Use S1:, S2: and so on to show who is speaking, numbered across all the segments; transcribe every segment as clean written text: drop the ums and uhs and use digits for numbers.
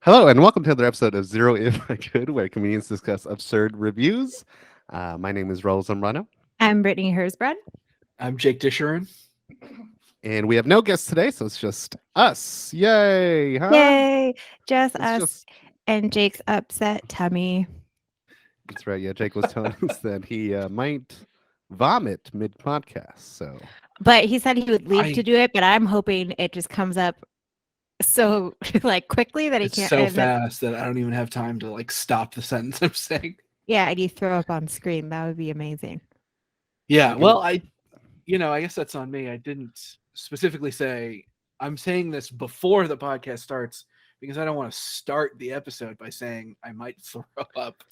S1: Hello, and welcome to another episode of Zero If I Could, where comedians discuss absurd reviews. My name is Raul Zambrano,
S2: I'm Brittany Hersbrad.
S3: I'm Jake Disherin.
S1: and we have no guests today, so it's just us. Yay! Huh?
S2: Yay! Just
S1: It's
S2: us
S1: just
S2: and Jake's upset tummy.
S1: that's right. Yeah, Jake was telling us that he might vomit mid podcast. So
S2: But he said he would leave to
S3: I
S2: do it, but I'm hoping it just comes up so like quickly that he
S3: it's
S2: can't.
S3: so
S2: And
S3: fast that I don't even have time to like stop the sentence I'm saying.
S2: yeah, and you throw up on screen. That would be amazing.
S3: Yeah,
S1: Okay.
S3: well, I guess that's on me. I didn't specifically say I'm saying this before the podcast starts because I don't want to start the episode by saying I might throw up.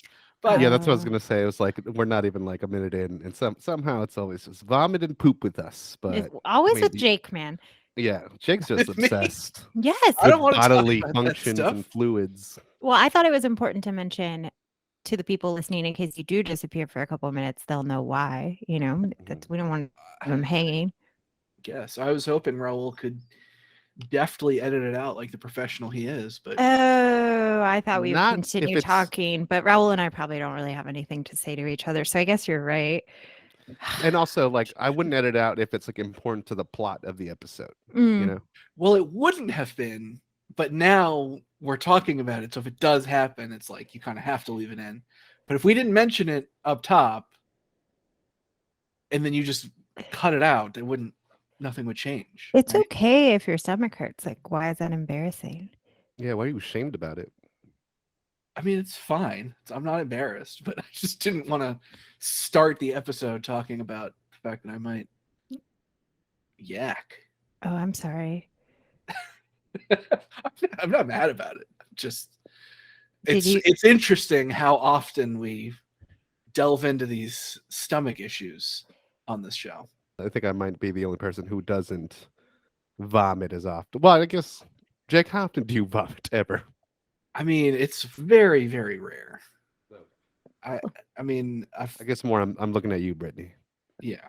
S3: But
S1: yeah, that's what I was
S2: Oh.
S1: gonna say. It was like we're not even like a minute in, and somehow it's always just vomit and poop with us.
S2: It's
S1: But
S2: always
S1: I
S2: with
S1: mean,
S2: Jake, man.
S1: yeah, Jake's just
S3: With me?
S1: obsessed
S2: Yes.
S3: I don't
S1: with
S3: want to talk
S1: bodily
S3: about that
S1: functions
S3: stuff.
S1: and fluids.
S2: Well, I thought it was important to mention to the people listening in case you do disappear for a couple of minutes, they'll know why. We don't want them hanging.
S3: Guess I was hoping Raul could deftly edit it out like the professional he is, but
S2: Oh, I thought we would
S1: Not if
S2: continue
S1: it's
S2: talking, but Raul and I probably don't really have anything to say to each other. So I guess you're right.
S1: and also like I wouldn't edit out if it's like important to the plot of the episode, you
S2: Mm,
S1: know.
S3: well, it wouldn't have been, but now we're talking about it. So if it does happen, it's like you kind of have to leave it in. But if we didn't mention it up top and then you just cut it out, nothing would change.
S2: it's
S3: right?
S2: okay if your stomach hurts. Like, why is that embarrassing?
S1: Yeah, why are you ashamed about it?
S3: I mean, it's fine. I'm not embarrassed, but I just didn't want to start the episode talking about the fact that I might yak.
S2: Oh, I'm sorry.
S3: I'm not mad about it. Just
S2: Did you?
S3: it's interesting how often we delve into these stomach issues on this show.
S1: I think I might be the only person who doesn't vomit as often. Well, I guess Jake, how often do you vomit ever?
S3: I mean, it's very, very rare. I I mean,
S1: I guess more I'm looking at you, Brittany,
S3: yeah,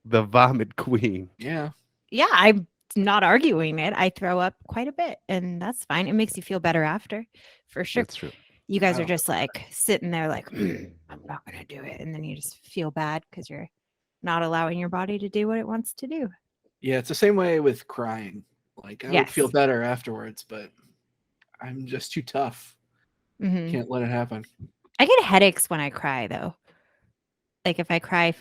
S1: the vomit queen.
S3: yeah.
S2: Yeah, I'm not arguing it. I throw up quite a bit, and that's fine. It makes you feel better after, for sure.
S1: That's true.
S2: You guys
S3: I
S2: are
S3: don't
S2: just like sitting there, like, I'm not going to do it. And then you just feel bad because you're not allowing your body to do what it wants to do.
S3: Yeah, it's the same way with crying. Like I would feel
S2: Yes.
S3: better afterwards, but I'm just too tough.
S2: Hmm.
S3: Can't let it happen.
S2: I get headaches when I cry, though. Like if I cry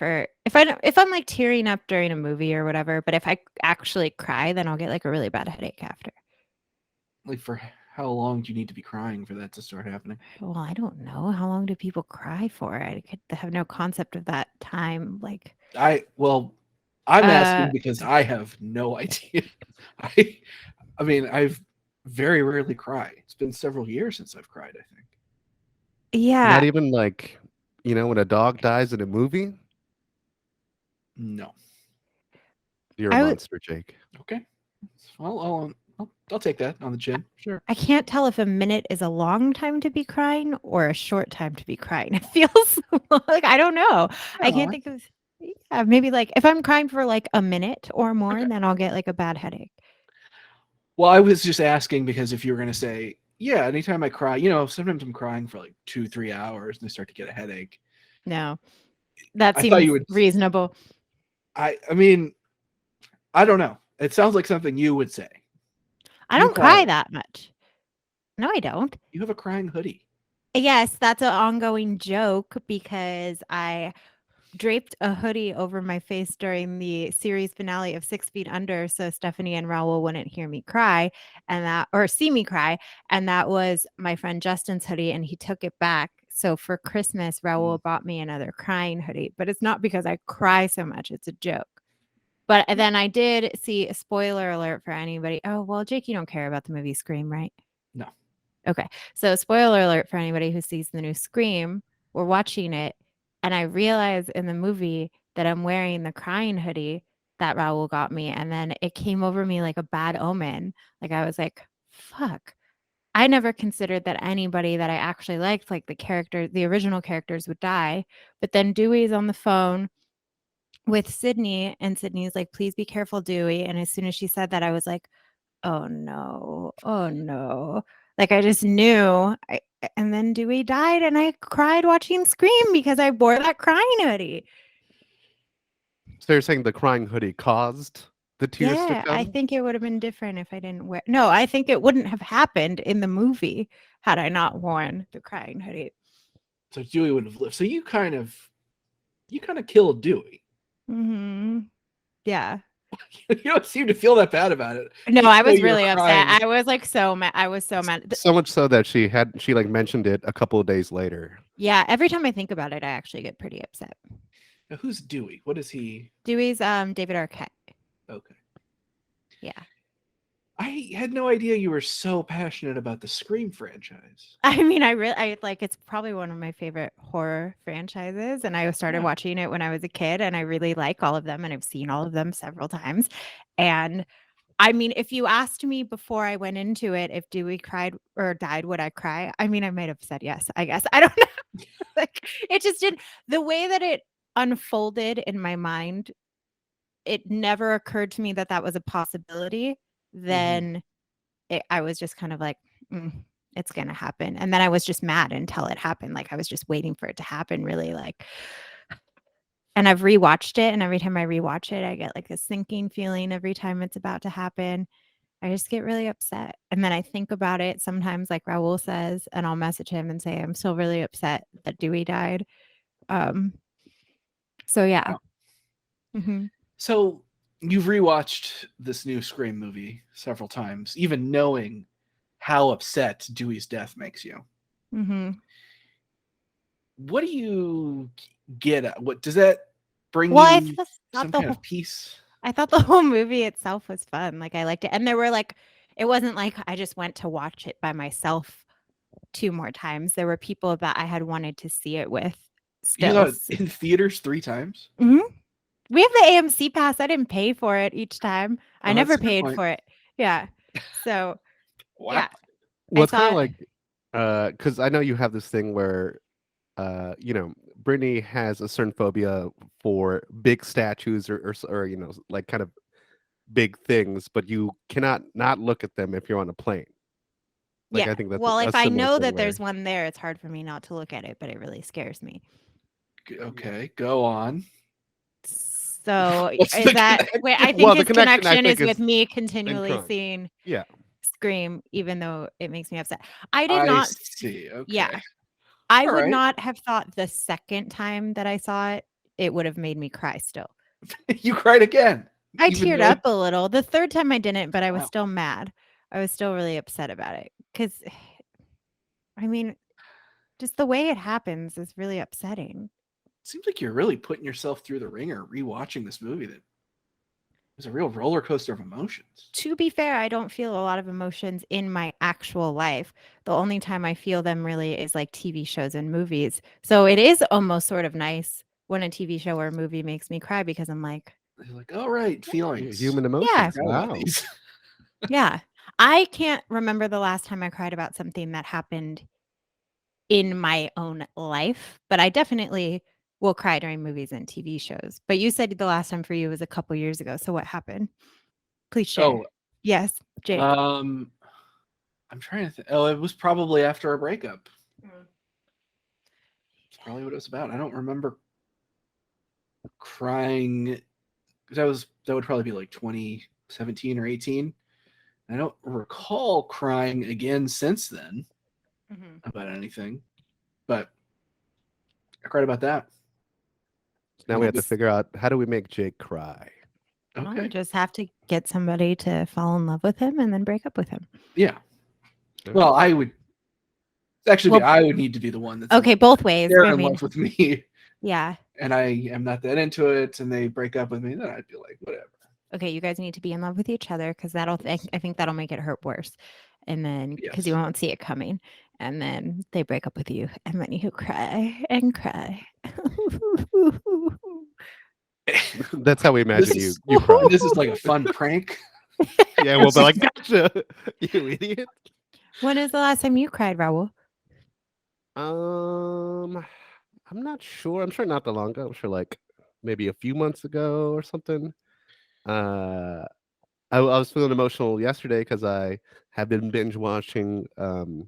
S2: if I'm like tearing up during a movie or whatever, but if I actually cry, then I'll get like a really bad headache after.
S3: Like for how long do you need to be crying for that to start happening?
S2: Well, I don't know. How long do people cry for? I could have no concept of that time. Like,
S3: I'm
S2: Uh,
S3: asking because I have no idea. I mean, I've very rarely cried. It's been several years since I've cried, I think.
S2: yeah.
S1: Not even like, when a dog dies in a movie,
S3: No.
S1: you're a
S2: I would-
S1: monster, Jake.
S3: Okay. I'll take that on the chin. Sure.
S2: I can't tell if a minute is a long time to be crying or a short time to be crying. It feels like I don't know. I can't think of maybe like if I'm crying for like a minute or more,
S3: Okay.
S2: then I'll get like a bad headache.
S3: Well, I was just asking because if you were going to say, yeah, anytime I cry, sometimes I'm crying for like 2-3 hours and I start to get a headache.
S2: No, that
S3: I
S2: seems
S3: thought you would.
S2: reasonable.
S3: I mean, I don't know. It sounds like something you would say.
S2: I
S3: You
S2: don't
S3: cry.
S2: cry that much. No, I don't.
S3: You have a crying hoodie.
S2: Yes, that's an ongoing joke because I draped a hoodie over my face during the series finale of 6 Feet Under, so Stephanie and Raul wouldn't hear me cry or see me cry, and that was my friend Justin's hoodie, and he took it back. So for Christmas, Raul bought me another crying hoodie, but it's not because I cry so much; it's a joke. But then I did see a spoiler alert for anybody. Oh well, Jake, you don't care about the movie Scream, right?
S3: No.
S2: Okay, so spoiler alert for anybody who sees the new Scream. We're watching it. And I realized in the movie that I'm wearing the crying hoodie that Raul got me. And then it came over me like a bad omen. Like I was like, fuck. I never considered that anybody that I actually liked, like the original characters would die. But then Dewey's on the phone with Sydney, and Sydney's like, please be careful, Dewey. And as soon as she said that, I was like, oh no, oh no. Like I just knew. And then Dewey died, and I cried watching Scream because I wore that crying hoodie.
S1: So you're saying the crying hoodie caused the tears to
S2: Yeah, I
S1: come?
S2: think it would have been different if I didn't wear. No, I think it wouldn't have happened in the movie had I not worn the crying hoodie.
S3: So Dewey would have lived. So you kind of killed Dewey.
S2: Yeah.
S3: You don't seem to feel that bad about it.
S2: No,
S3: Even
S2: I
S3: though
S2: was
S3: you were
S2: really upset.
S3: crying.
S2: I was like so mad. I was so mad.
S1: So much so that she like mentioned it a couple of days later.
S2: Yeah, every time I think about it, I actually get pretty upset.
S3: Now, who's Dewey? What is he?
S2: Dewey's David Arquette.
S3: Okay.
S2: Yeah.
S3: I had no idea you were so passionate about the Scream franchise.
S2: I mean, I like it's probably one of my favorite horror franchises, and I started
S3: Yeah.
S2: watching it when I was a kid, and I really like all of them, and I've seen all of them several times. And I mean, if you asked me before I went into it if Dewey cried or died, would I cry? I mean, I might have said yes, I guess. I don't know. Like it just didn't the way that it unfolded in my mind, it never occurred to me that that was a possibility. Then I was just kind of like, it's going to happen. And then I was just mad until it happened. Like I was just waiting for it to happen, really. Like, and I've rewatched it. And every time I rewatch it, I get like a sinking feeling every time it's about to happen. I just get really upset. And then I think about it sometimes, like Raul says, and I'll message him and say, I'm still really upset that Dewey died. So, yeah.
S3: Wow.
S2: Mhm.
S3: So you've rewatched this new Scream movie several times, even knowing how upset Dewey's death makes you.
S2: Mhm.
S3: What do you get at? What does that bring
S2: Well, I
S3: you?
S2: just
S3: Some
S2: thought
S3: kind of peace?
S2: I thought the whole movie itself was fun. Like I liked it. And there were like it wasn't like I just went to watch it by myself 2 more times. There were people that I had wanted to see it with
S3: You
S2: still.
S3: saw it in theaters 3 times?
S2: Mhm. We have the AMC pass. I didn't pay for it each time. I
S3: Oh, that's
S2: never
S3: a good
S2: paid
S3: point.
S2: for it. Yeah. So,
S3: Wow.
S2: yeah.
S1: Well,
S2: I
S1: it's kind
S2: saw
S1: of
S2: it.
S1: like, because I know you have this thing where, Brittany has a certain phobia for big statues or like kind of big things, but you cannot not look at them if you're on a plane. Like
S2: Yeah.
S1: I think that's
S2: Well,
S1: a
S2: if I
S1: similar
S2: know
S1: thing
S2: that
S1: where
S2: there's one there, it's hard for me not to look at it, but it really scares me.
S3: Okay, go on.
S2: So,
S3: What's
S2: is
S3: the
S2: that
S3: connection?
S2: wait, I
S1: Well,
S2: think
S1: the
S2: his
S1: connection, I
S2: connection is
S1: think,
S2: with
S1: is
S2: me
S1: in
S2: continually
S1: crime.
S2: seeing
S1: Yeah.
S2: Scream, even though it makes me upset. I did
S3: I
S2: not
S3: see. Okay.
S2: Yeah. I
S3: All
S2: would
S3: right.
S2: not have thought the second time that I saw it, it would have made me cry still.
S3: You cried again.
S2: I
S3: Even
S2: teared
S3: though
S2: up a little. The third time I didn't, but I was
S3: Wow.
S2: still mad. I was still really upset about it because, I mean, just the way it happens is really upsetting.
S3: Seems like you're really putting yourself through the ringer rewatching this movie that was a real roller coaster of emotions.
S2: To be fair, I don't feel a lot of emotions in my actual life. The only time I feel them really is like TV shows and movies. So it is almost sort of nice when a TV show or a movie makes me cry because I'm like,
S3: You're like, all right, feelings.
S1: Human
S2: yeah,
S1: emotions.
S3: Forgot about
S1: Wow.
S3: these.
S2: yeah. I can't remember the last time I cried about something that happened in my own life, but I definitely will cry during movies and TV shows. But you said the last time for you was a couple years ago. So what happened? Please share.
S3: Oh,
S2: Yes, Jake.
S3: I'm trying to think. Oh, it was probably after a breakup. That's probably what it was about. I don't remember crying. That would probably be like 2017 or 18. I don't recall crying again since then about anything, but I cried about that.
S1: Now we have to figure out how do we make Jake cry.
S2: Well,
S3: Okay.
S2: you just have to get somebody to fall in love with him and then break up with him.
S3: Yeah.
S1: Okay.
S3: Well, I would actually
S2: Well,
S3: I would need to be the one that's
S2: Okay,
S3: like,
S2: both ways.
S3: they're
S2: I
S3: in
S2: mean,
S3: love with me
S2: yeah.
S3: and I am not that into it and they break up with me, then I'd be like, whatever.
S2: Okay, you guys need to be in love with each other because I think that'll make it hurt worse. And then because you
S3: Yes.
S2: won't see it coming. And then they break up with you. And then you cry and cry.
S1: That's how we imagine
S3: This
S1: you
S3: is
S1: you cry.
S3: this is like a fun prank.
S1: Yeah, we'll be like, gotcha, you idiot.
S2: When is the last time you cried, Raul?
S1: I'm not sure. I'm sure not that long ago. I'm sure like maybe a few months ago or something. I I was feeling emotional yesterday because I have been binge watching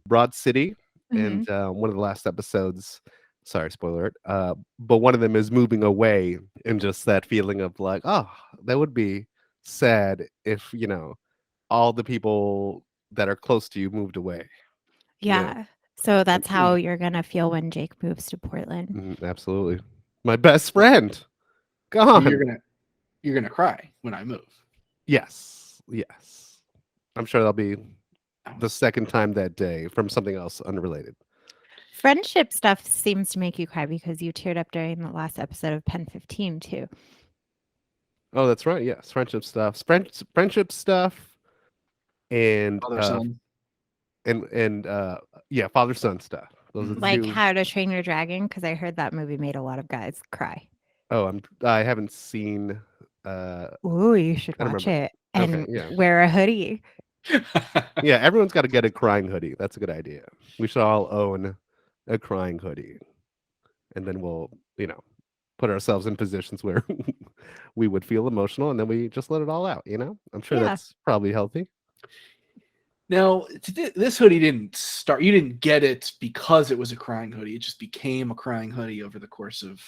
S1: Broad City,
S2: Mhm.
S1: and one of the last episodes. Sorry, spoiler alert. But one of them is moving away, and just that feeling of like, oh, that would be sad if all the people that are close to you moved away.
S2: Yeah. So
S1: And,
S2: that's how you're gonna feel when Jake moves to Portland.
S1: absolutely, my best friend
S3: So you're
S1: gone.
S3: gonna cry when I move.
S1: Yes, yes. I'm sure that'll be
S3: Oh,
S1: the second time that day from something else unrelated.
S2: Friendship stuff seems to make you cry because you teared up during the last episode of Pen 15 too.
S1: Oh, that's right. Yes, friendship stuff, and
S3: father son.
S1: yeah, father son stuff. Those are the
S3: Mhm.
S2: Like
S1: two.
S2: How to Train Your Dragon, because I heard that movie made a lot of guys cry.
S1: Oh, I haven't seen.
S2: Ooh, you should
S1: I don't
S2: watch
S1: remember.
S2: it
S1: Okay,
S2: and
S1: yeah,
S2: wear a hoodie.
S1: yeah. Everyone's got to get a crying hoodie. That's a good idea. We should all own a crying hoodie, and then we'll put ourselves in positions where we would feel emotional, and then we just let it all out. I'm sure
S2: Yeah.
S1: that's probably healthy.
S3: Now, this hoodie didn't start. You didn't get it because it was a crying hoodie. It just became a crying hoodie over the course of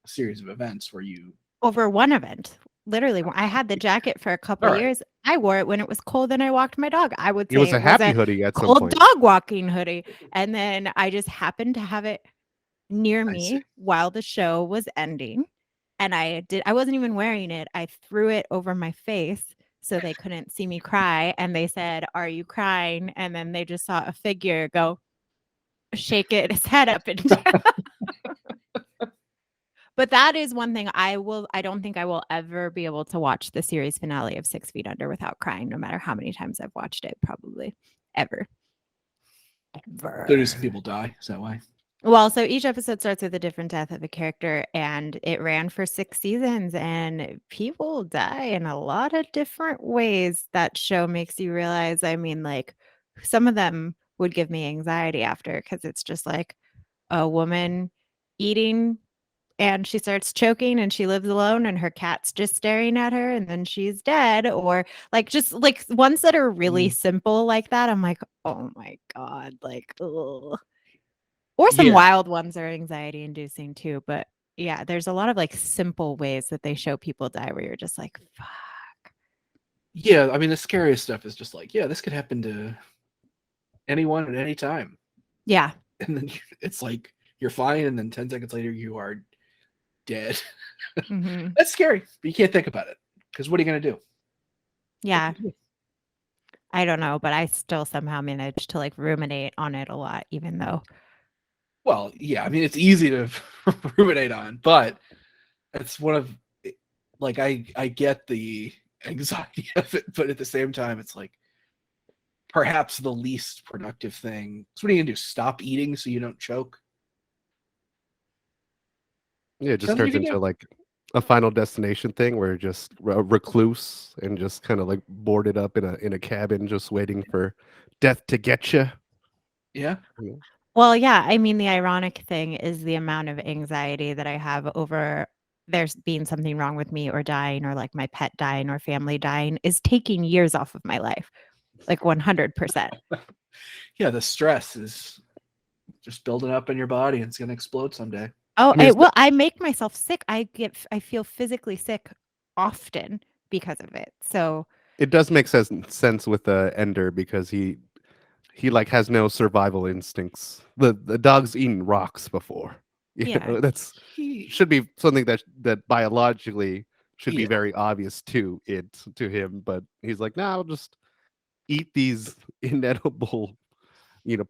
S3: a series of events where you.
S2: Over one event. Literally, I had the jacket for a couple
S3: All right.
S2: years. I wore it when it was cold and I walked my dog. I would
S1: It was
S2: say
S1: a
S2: it was
S1: happy
S2: a
S1: hoodie at some
S2: cold
S1: point.
S2: dog walking hoodie. And then I just happened to have it near
S3: I see.
S2: me while the show was ending. And I wasn't even wearing it. I threw it over my face so they couldn't see me cry. And they said, "Are you crying?" And then they just saw a figure go shake its head up and down. But that is one thing I don't think I will ever be able to watch the series finale of 6 Feet Under without crying, no matter how many times I've watched it, probably ever.
S3: So do some
S2: Ever.
S3: people die? Is that why?
S2: Well, so each episode starts with a different death of a character, and it ran for 6 seasons, and people die in a lot of different ways. That show makes you realize, I mean, like, some of them would give me anxiety after because it's just like a woman eating and she starts choking and she lives alone and her cat's just staring at her and then she's dead, or like just like ones that are really simple like that. I'm like, oh my God, like, ugh. Or some
S3: Yeah.
S2: wild ones are anxiety inducing too. But yeah, there's a lot of like simple ways that they show people die where you're just like, fuck.
S3: Yeah. I mean, the scariest stuff is just like, yeah, this could happen to anyone at any time.
S2: Yeah.
S3: And then it's like you're fine, and then 10 seconds later you are dead.
S2: Hmm.
S3: That's scary, but you can't think about it because what are you going to do?
S2: Yeah. I don't know, but I still somehow manage to like ruminate on it a lot, even though.
S3: Well, yeah, I mean, it's easy to ruminate on, but it's one of like I get the anxiety of it, but at the same time, it's like perhaps the least productive thing. So what are you gonna do? Stop eating so you don't choke?
S1: Yeah, it just
S3: Sounds like
S1: turns
S3: you could
S1: into
S3: do.
S1: like a Final Destination thing where you're just a recluse and just kind of like boarded up in a cabin, just waiting for death to get you.
S3: Yeah.
S2: Well, yeah, I mean, the ironic thing is the amount of anxiety that I have over there's being something wrong with me or dying or like my pet dying or family dying is taking years off of my life, like 100%.
S3: Yeah, the stress is just building up in your body and it's gonna explode someday.
S2: Oh,
S1: I mean,
S2: I make myself sick. I feel physically sick often because of it. So,
S1: it does make sense with Ender because he like has no survival instincts. The dog's eaten rocks before.
S2: yeah.
S1: That's
S3: He,
S1: should be something that biologically should be
S3: yeah.
S1: very obvious to him, but he's like, nah, I'll just eat these inedible,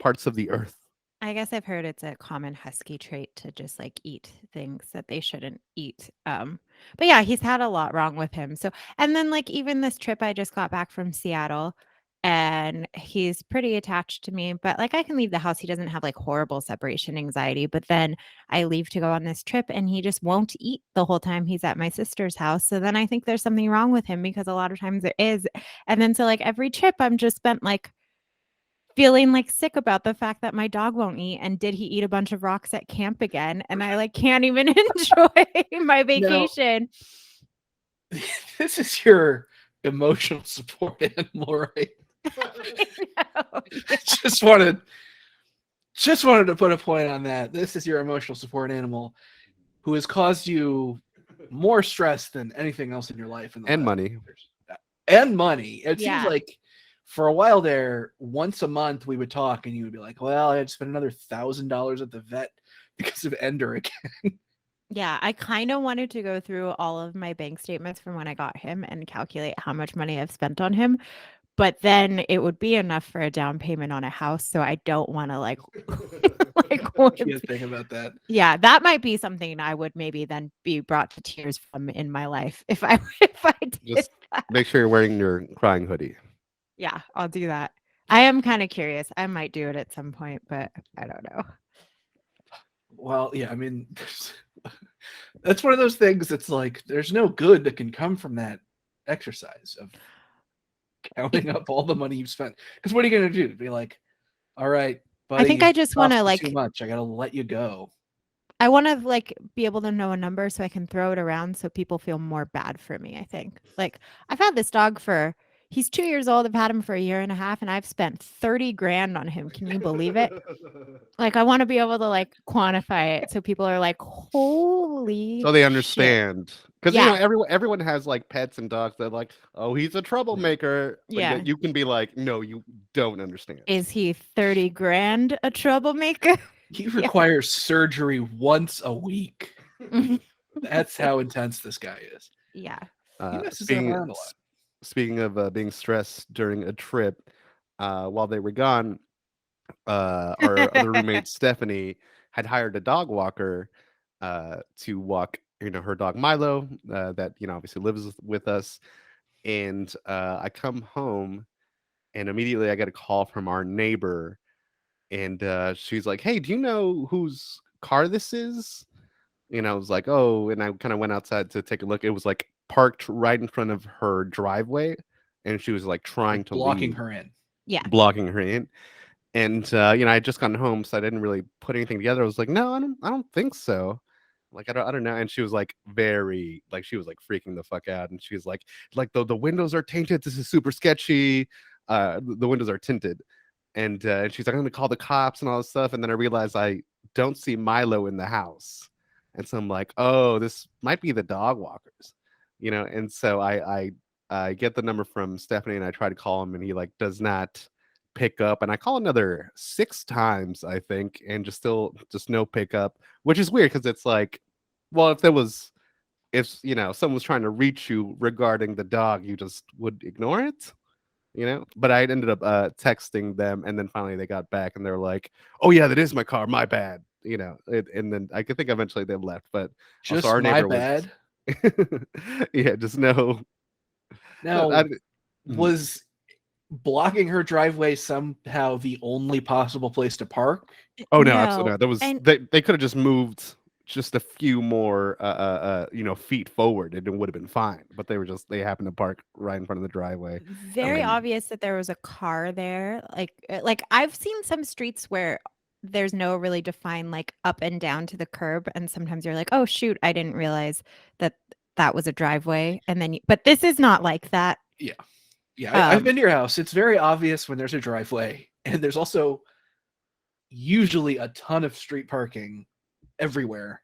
S1: parts of the earth.
S2: I guess I've heard it's a common husky trait to just like eat things that they shouldn't eat. But yeah, he's had a lot wrong with him. So, and then like even this trip, I just got back from Seattle and he's pretty attached to me, but like I can leave the house. He doesn't have like horrible separation anxiety, but then I leave to go on this trip and he just won't eat the whole time he's at my sister's house. So then I think there's something wrong with him because a lot of times there is. And then so like every trip I'm just spent like feeling like sick about the fact that my dog won't eat and did he eat a bunch of rocks at camp again and I like can't even enjoy my
S3: Now,
S2: vacation.
S3: this is your emotional support animal, right?
S2: No, yeah.
S3: just wanted to put a point on that. This is your emotional support animal who has caused you more stress than anything else in your life in the
S1: And
S3: last
S1: money.
S3: years. And money. It seems
S2: Yeah.
S3: like for a while there, once a month we would talk, and you would be like, "Well, I had to spend another $1,000 at the vet because of Ender again."
S2: Yeah, I kind of wanted to go through all of my bank statements from when I got him and calculate how much money I've spent on him, but then it would be enough for a down payment on a house, so I don't want to like
S3: Can't think about that.
S2: yeah, that might be something I would maybe then be brought to tears from in my life if I if I did
S1: Just
S2: that.
S1: make sure you're wearing your crying hoodie.
S2: Yeah, I'll do that. I am kind of curious. I might do it at some point, but I don't know.
S3: Well, yeah, I mean, that's one of those things that's like there's no good that can come from that exercise of counting up all the money you've spent. Because what are you going to do? Be like, all right, buddy,
S2: I think
S3: you
S2: I just want
S3: cost
S2: to
S3: me too
S2: like
S3: much. I got to let you go.
S2: I want to like be able to know a number so I can throw it around so people feel more bad for me, I think. Like I've had this dog for he's 2 years old. I've had him for a year and a half and I've spent 30 grand on him. Can you believe it? Like I want to be able to like quantify it so people are like, "Holy
S1: So they
S2: shit."
S1: understand. Because
S2: Yeah.
S1: everyone has like pets and dogs that like, oh, he's a troublemaker. But
S2: Yeah.
S1: yet you can be like, no, you don't understand.
S2: Is he 30 grand a troublemaker?
S3: He
S2: Yeah.
S3: requires surgery once a week. That's how intense this guy is.
S2: Yeah.
S3: He messes around a lot.
S1: Speaking of being stressed during a trip, while they were gone, our other roommate Stephanie had hired a dog walker to walk, her dog Milo, that obviously lives with us. And I come home, and immediately I get a call from our neighbor, and she's like, "Hey, do you know whose car this is?" I was like, "Oh," and I kind of went outside to take a look. It was like parked right in front of her driveway, and she was like trying
S3: Like
S1: to
S3: blocking
S1: leave,
S3: her in.
S2: Yeah.
S1: blocking her in. And I had just gotten home, so I didn't really put anything together. I was like, "No, I don't think so." Like I don't know. And she was like very like she was like freaking the fuck out, and she was like the windows are tainted. This is super sketchy. The windows are tinted, and she's like, "I'm gonna call the cops and all this stuff." And then I realized I don't see Milo in the house, and so I'm like, "Oh, this might be the dog walkers," And so I get the number from Stephanie, and I try to call him, and he like does not pick up. And I call another 6 times, I think, and just no pickup, which is weird because it's like, well, if someone was trying to reach you regarding the dog, you just would ignore it. But I ended up texting them, and then finally they got back, and they're like, "Oh yeah, that is my car, my bad." And then I could think eventually they left, but also
S3: Just
S1: our
S3: my
S1: neighbor was
S3: bad.
S1: yeah, just no.
S3: Now,
S1: Mhm.
S3: was blocking her driveway somehow the only possible place to park?
S1: Oh no, absolutely
S2: No.
S1: not. That was
S2: And
S1: they could have just moved just a few more feet forward, and it would have been fine. But they happened to park right in front of the driveway.
S2: very
S1: And
S2: obvious that there was a car there. Like I've seen some streets where there's no really defined like up and down to the curb, and sometimes you're like, oh shoot, I didn't realize that that was a driveway. And then, but this is not like that.
S3: Yeah. Yeah, I've
S2: Um,
S3: been to your house. It's very obvious when there's a driveway, and there's also usually a ton of street parking everywhere.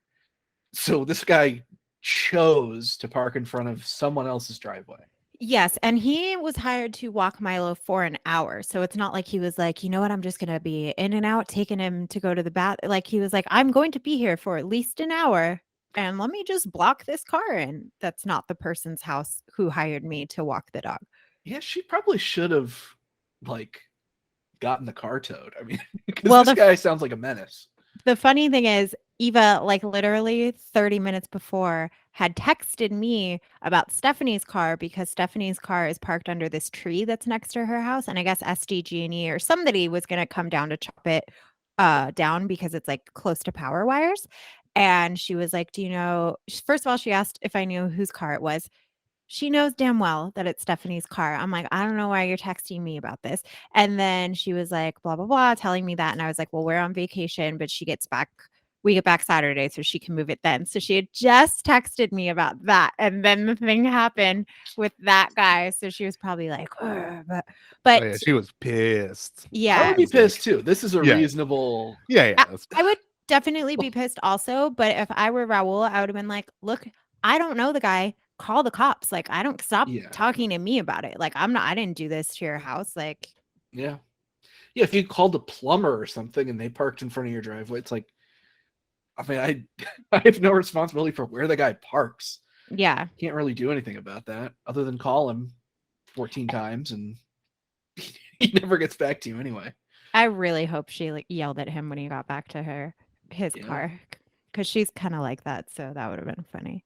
S3: So this guy chose to park in front of someone else's driveway.
S2: Yes, and he was hired to walk Milo for an hour. So it's not like he was like, you know what, I'm just gonna be in and out, taking him to go to the bath. Like he was like, I'm going to be here for at least an hour, and let me just block this car in. That's not the person's house who hired me to walk the dog.
S3: Yeah, she probably should have like gotten the car towed. I mean, because
S2: Well,
S3: this guy sounds like a menace.
S2: the funny thing is, Eva, like literally 30 minutes before, had texted me about Stephanie's car because Stephanie's car is parked under this tree that's next to her house. And I guess SDG&E or somebody was going to come down to chop it down because it's like close to power wires. And she was like, do you know, first of all, she asked if I knew whose car it was. She knows damn well that it's Stephanie's car. I'm like, I don't know why you're texting me about this. And then she was like, blah, blah, blah, telling me that. And I was like, well, we're on vacation, but she gets back we get back Saturday so she can move it then. So she had just texted me about that. And then the thing happened with that guy. So she was probably like, "Ugh,"
S1: Oh,
S2: but
S1: yeah, she was pissed.
S3: I
S2: yeah,
S3: would be
S1: It's like-
S3: pissed too. This is a
S1: Yeah.
S3: reasonable.
S1: Yeah,
S2: I,
S1: that's-
S2: I would definitely be pissed also. But if I were Raul, I would have been like, look, I don't know the guy. Call the cops. Like, I don't stop
S3: Yeah.
S2: talking to me about it. Like, I didn't do this to your house. Like,
S3: Yeah. Yeah, if you called a plumber or something and they parked in front of your driveway, it's like, I mean, I have no responsibility for where the guy parks.
S2: yeah.
S3: Can't really do anything about that other than call him 14 times and he never gets back to you anyway.
S2: I really hope she like yelled at him when he got back to his
S3: Yeah.
S2: car because she's kind of like that. So that would have been funny.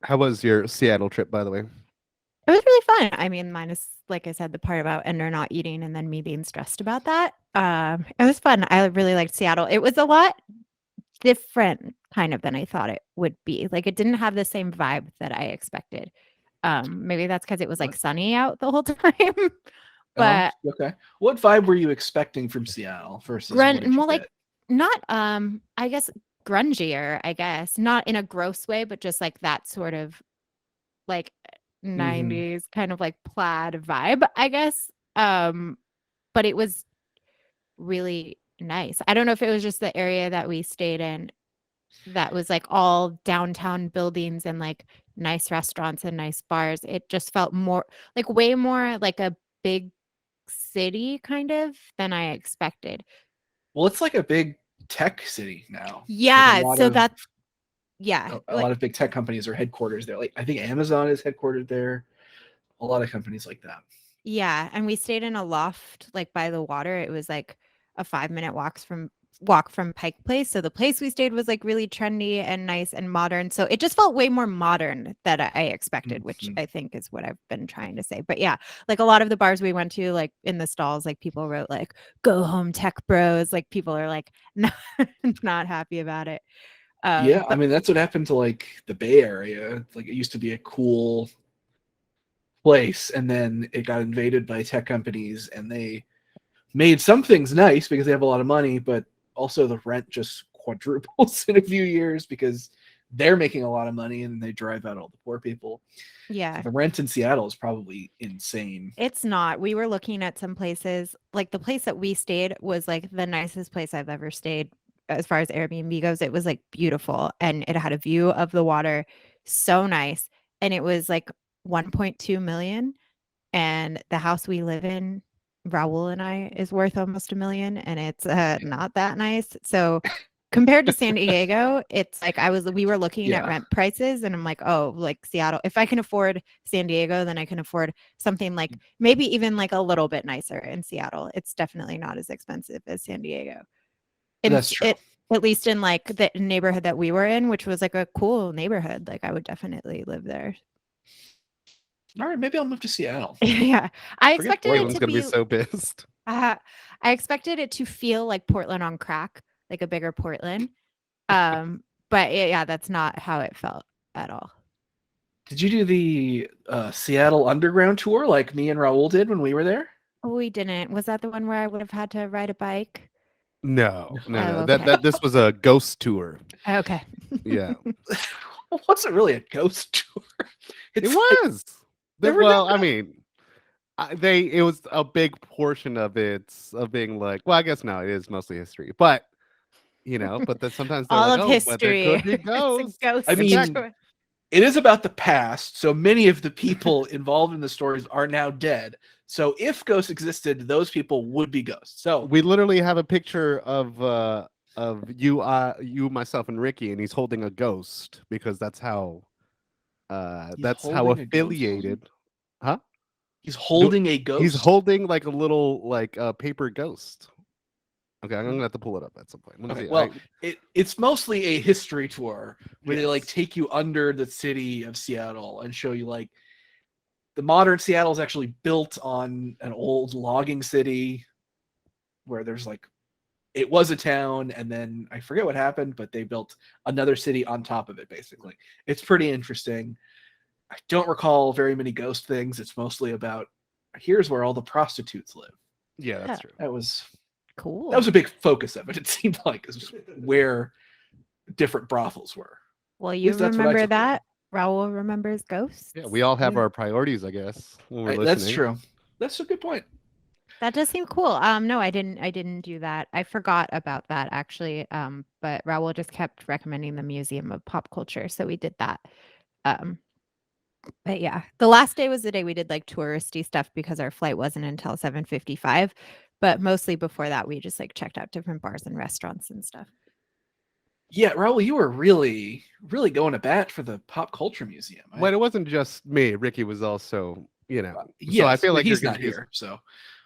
S1: How was your Seattle trip, by the way?
S2: It was really fun. I mean, minus like I said, the part about Ender not eating and then me being stressed about that. It was fun. I really liked Seattle. It was a lot different kind of than I thought it would be. Like it didn't have the same vibe that I expected. Maybe that's because it was like
S3: What?
S2: sunny out the whole time. But
S3: okay. What vibe were you expecting from Seattle versus what did you
S2: more like
S3: get?
S2: not I guess grungier, I guess. Not in a gross way, but just like that sort of like 90s kind of like plaid vibe, I guess. But it was really nice. I don't know if it was just the area that we stayed in that was like all downtown buildings and like nice restaurants and nice bars. It just felt more like way more like a big city kind of than I expected.
S3: Well, it's like a big tech city now.
S2: Yeah,
S3: Like
S2: so that's yeah.
S3: a lot of big tech companies are headquarters there. Like I think Amazon is headquartered there. A lot of companies like that.
S2: Yeah, and we stayed in a loft like by the water. It was like a 5-minute walk from Pike Place. So the place we stayed was like really trendy and nice and modern. So it just felt way more modern than I expected, which
S3: Mhm.
S2: I think is what I've been trying to say. But yeah, like a lot of the bars we went to, like in the stalls, like people wrote like "Go home, tech bros." Like people are like not happy about it.
S3: Yeah, I
S2: But
S3: mean that's what happened to like the Bay Area. Like it used to be a cool place, and then it got invaded by tech companies, and they made some things nice because they have a lot of money, but also the rent just quadruples in a few years because they're making a lot of money and they drive out all the poor people.
S2: yeah.
S3: So the rent in Seattle is probably insane.
S2: It's not. We were looking at some places. Like the place that we stayed was like the nicest place I've ever stayed as far as Airbnb goes. It was like beautiful and it had a view of the water. So nice. And it was like 1.2 million. And the house we live in, Raul and I, is worth almost a million. And it's not that nice. So compared to San Diego, it's like we were looking at
S3: Yeah.
S2: rent prices and I'm like, oh, like Seattle, if I can afford San Diego, then I can afford something like maybe even like a little bit nicer in Seattle. It's definitely not as expensive as San Diego. And
S3: That's true.
S2: at least in like the neighborhood that we were in, which was like a cool neighborhood. Like I would definitely live there.
S3: All right, maybe I'll move to Seattle.
S2: Yeah. I
S3: Forget
S2: expected it
S1: Portland's
S2: to
S1: gonna be
S2: be
S1: so pissed.
S2: I expected it to feel like Portland on crack, like a bigger Portland. But yeah, that's not how it felt at all.
S3: Did you do the Seattle Underground tour like me and Raul did when we were there?
S2: We didn't. Was that the one where I would have had to ride a bike?
S1: No.
S2: Oh,
S1: That
S2: okay.
S1: this was a ghost tour.
S2: Okay.
S1: Yeah.
S3: It wasn't really a ghost tour.
S1: It
S3: It's
S1: was.
S3: there were
S1: Well,
S3: no-
S1: I mean, it was a big portion of it of being like, well, I guess no, it is mostly history, but but then sometimes they're
S2: All
S1: like,
S2: of
S1: oh, but there
S2: history.
S1: could be
S2: It's a
S1: ghosts.
S2: ghost
S3: I mean,
S2: tour.
S3: it is about the past, so many of the people involved in the stories are now dead. So if ghosts existed, those people would be ghosts. So
S1: We literally have a picture of you, myself, and Ricky, and he's holding a ghost because that's how
S3: He's holding a ghost?
S1: affiliated. Huh?
S3: he's holding a ghost.
S1: He's holding like a little like paper ghost. Okay, I'm gonna have to pull it up at some point. Let me
S3: Okay,
S1: see.
S3: well, it's mostly a history tour where they like
S1: Yes.
S3: take you under the city of Seattle and show you like the modern Seattle is actually built on an old logging city where there's like it was a town and then I forget what happened, but they built another city on top of it basically. It's pretty interesting. I don't recall very many ghost things. It's mostly about here's where all the prostitutes live.
S1: Yeah, that's
S2: Oh.
S1: true.
S3: That was
S2: Cool.
S3: That was a big focus of it. It seemed like is where different brothels were.
S2: Well, you
S3: least that's what I
S2: remember
S3: took away.
S2: that. Raul remembers ghosts.
S1: Yeah, we all have
S3: Yeah.
S1: our priorities, I guess, when we're listening.
S3: That's true. That's a good point.
S2: That does seem cool. No, I didn't do that. I forgot about that actually. But Raul just kept recommending the Museum of Pop Culture, so we did that. But yeah, the last day was the day we did like touristy stuff because our flight wasn't until 7:55. But mostly before that, we just like checked out different bars and restaurants and stuff.
S3: Yeah, Raul, you were really, really going to bat for the Pop Culture Museum.
S1: But it wasn't just me. Ricky was also,
S3: Yes,
S1: so I feel
S3: but
S1: like
S3: he's
S1: you're
S3: not
S1: confused.
S3: here, so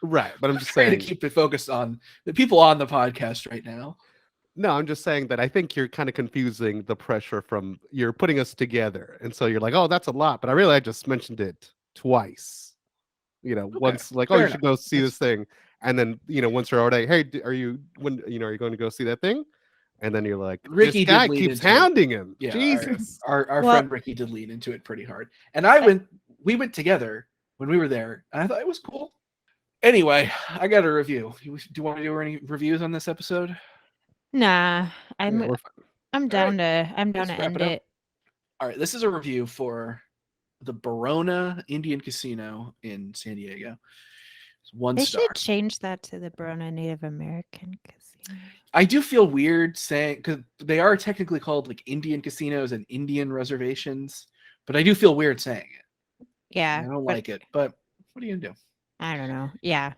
S1: Right, but I'm just
S3: trying to
S1: saying.
S3: keep it focused on the people on the podcast right now.
S1: No, I'm just saying that I think you're kind of confusing the pressure from you're putting us together, and so you're like, oh, that's a lot, but I just mentioned it twice. Once like, oh,
S3: fair
S1: you
S3: enough.
S1: should go see
S3: That's
S1: this thing, and then once you're already, hey, are you are you going to go see that thing? And then you're like,
S3: Ricky
S1: this guy
S3: did lead
S1: keeps
S3: into it.
S1: hounding him.
S3: Yeah,
S1: Jesus.
S3: our
S2: Well-
S3: friend Ricky did lean into it pretty hard, and we went together when we were there, and I thought it was cool. Anyway, I got a review. Do you want to do any reviews on this episode?
S2: Nah,
S1: Yeah, we're fine.
S2: I'm down to
S3: Let's wrap
S2: end
S3: it up.
S2: it.
S3: All right, this is a review for the Barona Indian Casino in San Diego. It's 1
S2: They
S3: star.
S2: should change that to the Verona Native American Casino.
S3: I do feel weird saying, because they are technically called like Indian casinos and Indian reservations, but I do feel weird saying it.
S2: Yeah,
S3: I don't
S2: but
S3: like it, but what are you gonna do?
S2: I don't know. Yeah,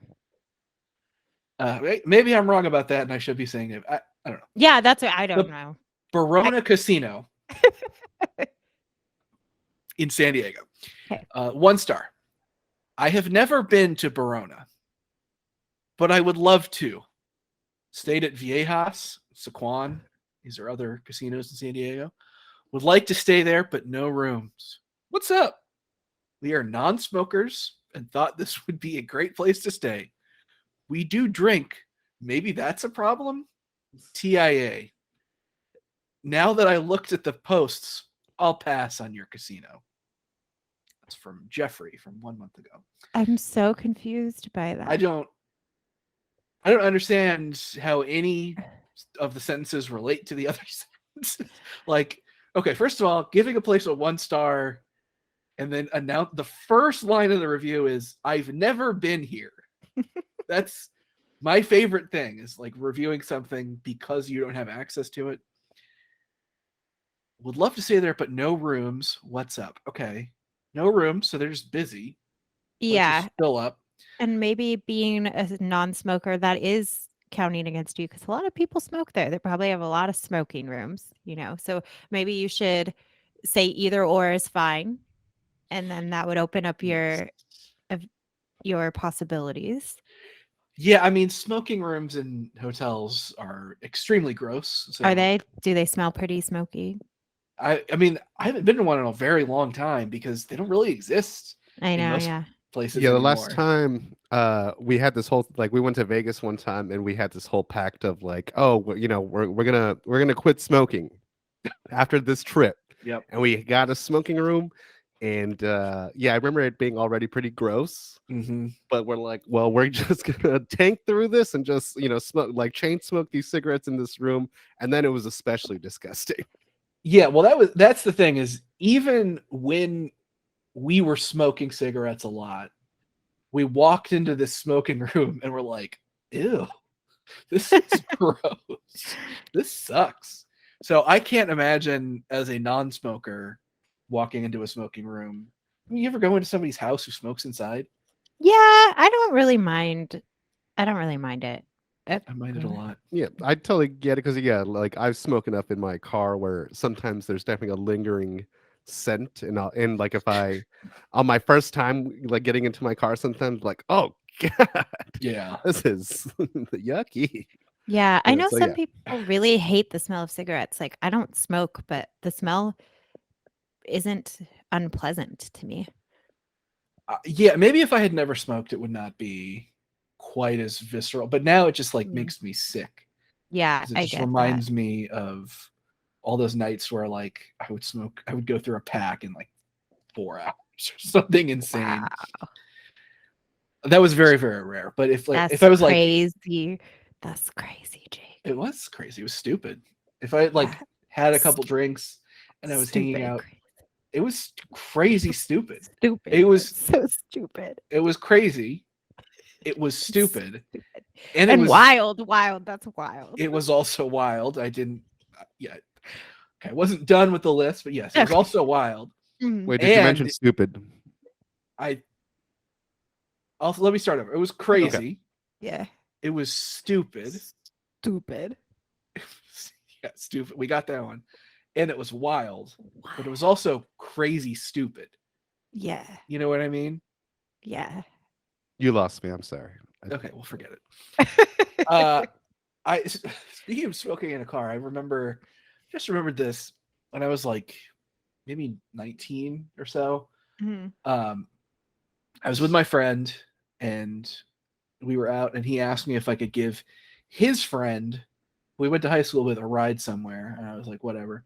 S3: Maybe I'm wrong about that, and I should be saying it. I don't know.
S2: yeah, that's what I don't know.
S3: Barona Casino in San Diego.
S2: Okay.
S3: 1 star. I have never been to Barona, but I would love to. Stayed at Viejas, Sequan. These are other casinos in San Diego. Would like to stay there, but no rooms. What's up? We are non-smokers and thought this would be a great place to stay. We do drink. Maybe that's a problem? TIA. Now that I looked at the posts, I'll pass on your casino. That's from Jeffrey from 1 month ago.
S2: I'm so confused by that.
S3: I don't understand how any of the sentences relate to the other sentences. Like, okay, first of all, giving a place a 1 star and then announce the first line of the review is I've never been here. That's my favorite thing, is like reviewing something because you don't have access to it. Would love to stay there, but no rooms. What's up? Okay. No rooms, so they're just busy.
S2: Yeah,
S3: Fill up.
S2: and maybe being a non-smoker, that is counting against you because a lot of people smoke there. They probably have a lot of smoking rooms, So maybe you should say either or is fine, and then that would open up your possibilities.
S3: Yeah, I mean, smoking rooms in hotels are extremely gross. So
S2: Are they? Do they smell pretty smoky?
S3: I mean, I haven't been to one in a very long time because they don't really exist
S2: I know,
S3: most
S2: yeah.
S3: places
S1: Yeah, the
S3: anymore.
S1: last time we had this whole we went to Vegas one time and we had this whole pact of like, oh, we're gonna quit smoking after this trip.
S3: Yep.
S1: And we got a smoking room, and yeah, I remember it being already pretty gross.
S3: Mm-hmm.
S1: But we're like, well, we're just gonna tank through this and just smoke, like chain smoke these cigarettes in this room, and then it was especially disgusting.
S3: Yeah, well, that's the thing, is even when we were smoking cigarettes a lot, we walked into this smoking room and we're like, ew, this is gross. This sucks. So I can't imagine as a non-smoker walking into a smoking room. You ever go into somebody's house who smokes inside?
S2: Yeah, I don't really mind. I don't really mind it.
S3: I mind it a lot.
S1: Yeah, I totally get it because like I've smoked enough in my car where sometimes there's definitely a lingering scent, and like if I on my first time like getting into my car, sometimes like, oh god,
S3: Yeah.
S1: this is yucky.
S2: Yeah, I
S1: Yeah,
S2: know
S1: so
S2: some
S1: yeah.
S2: people really hate the smell of cigarettes. Like, I don't smoke, but the smell isn't unpleasant to me.
S3: Yeah, maybe if I had never smoked, it would not be quite as visceral. But now it just like makes me sick.
S2: Yeah,
S3: 'Cause it
S2: I
S3: just
S2: get
S3: reminds me of all those nights where like I would go through a pack in like 4 hours or something
S2: that.
S3: insane.
S2: Wow,
S3: That was very, very rare. But if
S2: that's
S3: I was like,
S2: crazy. That's crazy, Jake.
S3: It was crazy. It was stupid. If I like
S2: Yeah.
S3: had a couple drinks and I was hanging
S2: Stupid.
S3: out, it was crazy stupid.
S2: Stupid.
S3: It was
S2: so stupid.
S3: crazy. It was stupid.
S2: Stupid.
S3: And
S2: And wild. That's wild.
S3: it was also wild. I didn't yeah. Okay, I wasn't done with the list, but yes, it was
S2: Okay.
S3: also wild.
S2: Mhm.
S1: Wait, did you mention
S3: And
S1: stupid?
S3: I also let me start over. It was crazy.
S2: Yeah.
S3: It was stupid.
S2: Stupid.
S3: Yeah, stupid. We got that one. And it was wild, but it was also crazy stupid.
S2: Yeah.
S3: You know what I mean?
S2: Yeah.
S1: You lost me. I'm sorry.
S3: Okay, we'll forget it. I speaking of smoking in a car, just remembered this when I was like maybe 19 or so.
S2: Mhm.
S3: I was with my friend and we were out and he asked me if I could give his friend we went to high school with a ride somewhere and I was like whatever.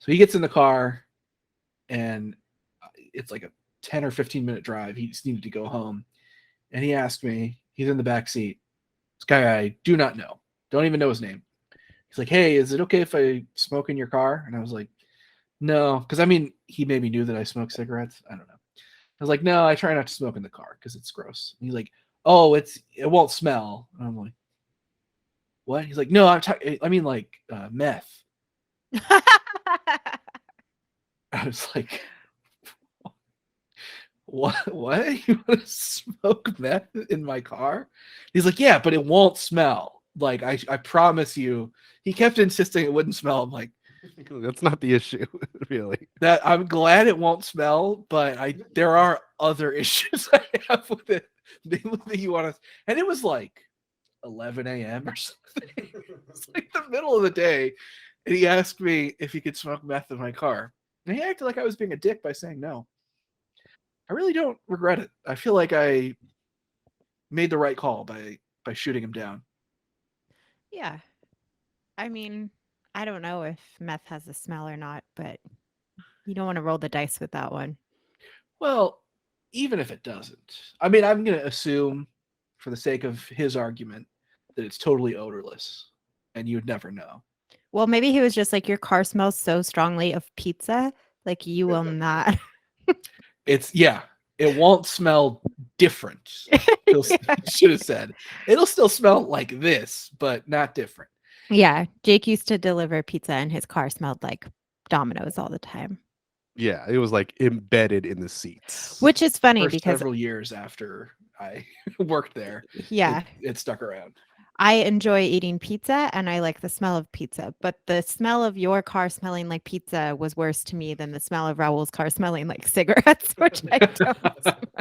S3: So he gets in the car and it's like a 10 or 15-minute drive. He just needed to go home. And he asked me, he's in the back seat. This guy I do not know. Don't even know his name. He's like, "Hey, is it okay if I smoke in your car?" And I was like, "No." Because I mean, he maybe knew that I smoked cigarettes. I don't know. I was like, "No, I try not to smoke in the car because it's gross." And he's like, "Oh, it won't smell." And I'm like, "What?" He's like, "No, I mean like meth." I was like, what? You want to smoke meth in my car? He's like, yeah, but it won't smell. Like, I promise you. He kept insisting it wouldn't smell. I'm like,
S1: That's not the issue, really.
S3: that I'm glad it won't smell, but there are other issues I have with it. That you want to, and it was like 11 a.m. or something. It's like the middle of the day, and he asked me if he could smoke meth in my car, and he acted like I was being a dick by saying no. I really don't regret it. I feel like I made the right call by shooting him down.
S2: Yeah. I mean, I don't know if meth has a smell or not, but you don't want to roll the dice with that one.
S3: Well, even if it doesn't, I mean, I'm going to assume, for the sake of his argument, that it's totally odorless, and you'd never know.
S2: Well, maybe he was just like, your car smells so strongly of pizza, like you will not.
S3: It won't smell different.
S2: Yeah.
S3: Should have said it'll still smell like this, but not different.
S2: Yeah. Jake used to deliver pizza and his car smelled like Domino's all the time.
S1: Yeah, it was like embedded in the seats.
S2: Which is funny
S3: For
S2: because
S3: several years after I worked there,
S2: yeah,
S3: it stuck around.
S2: I enjoy eating pizza and I like the smell of pizza, but the smell of your car smelling like pizza was worse to me than the smell of Raul's car smelling like cigarettes, which I don't smoke.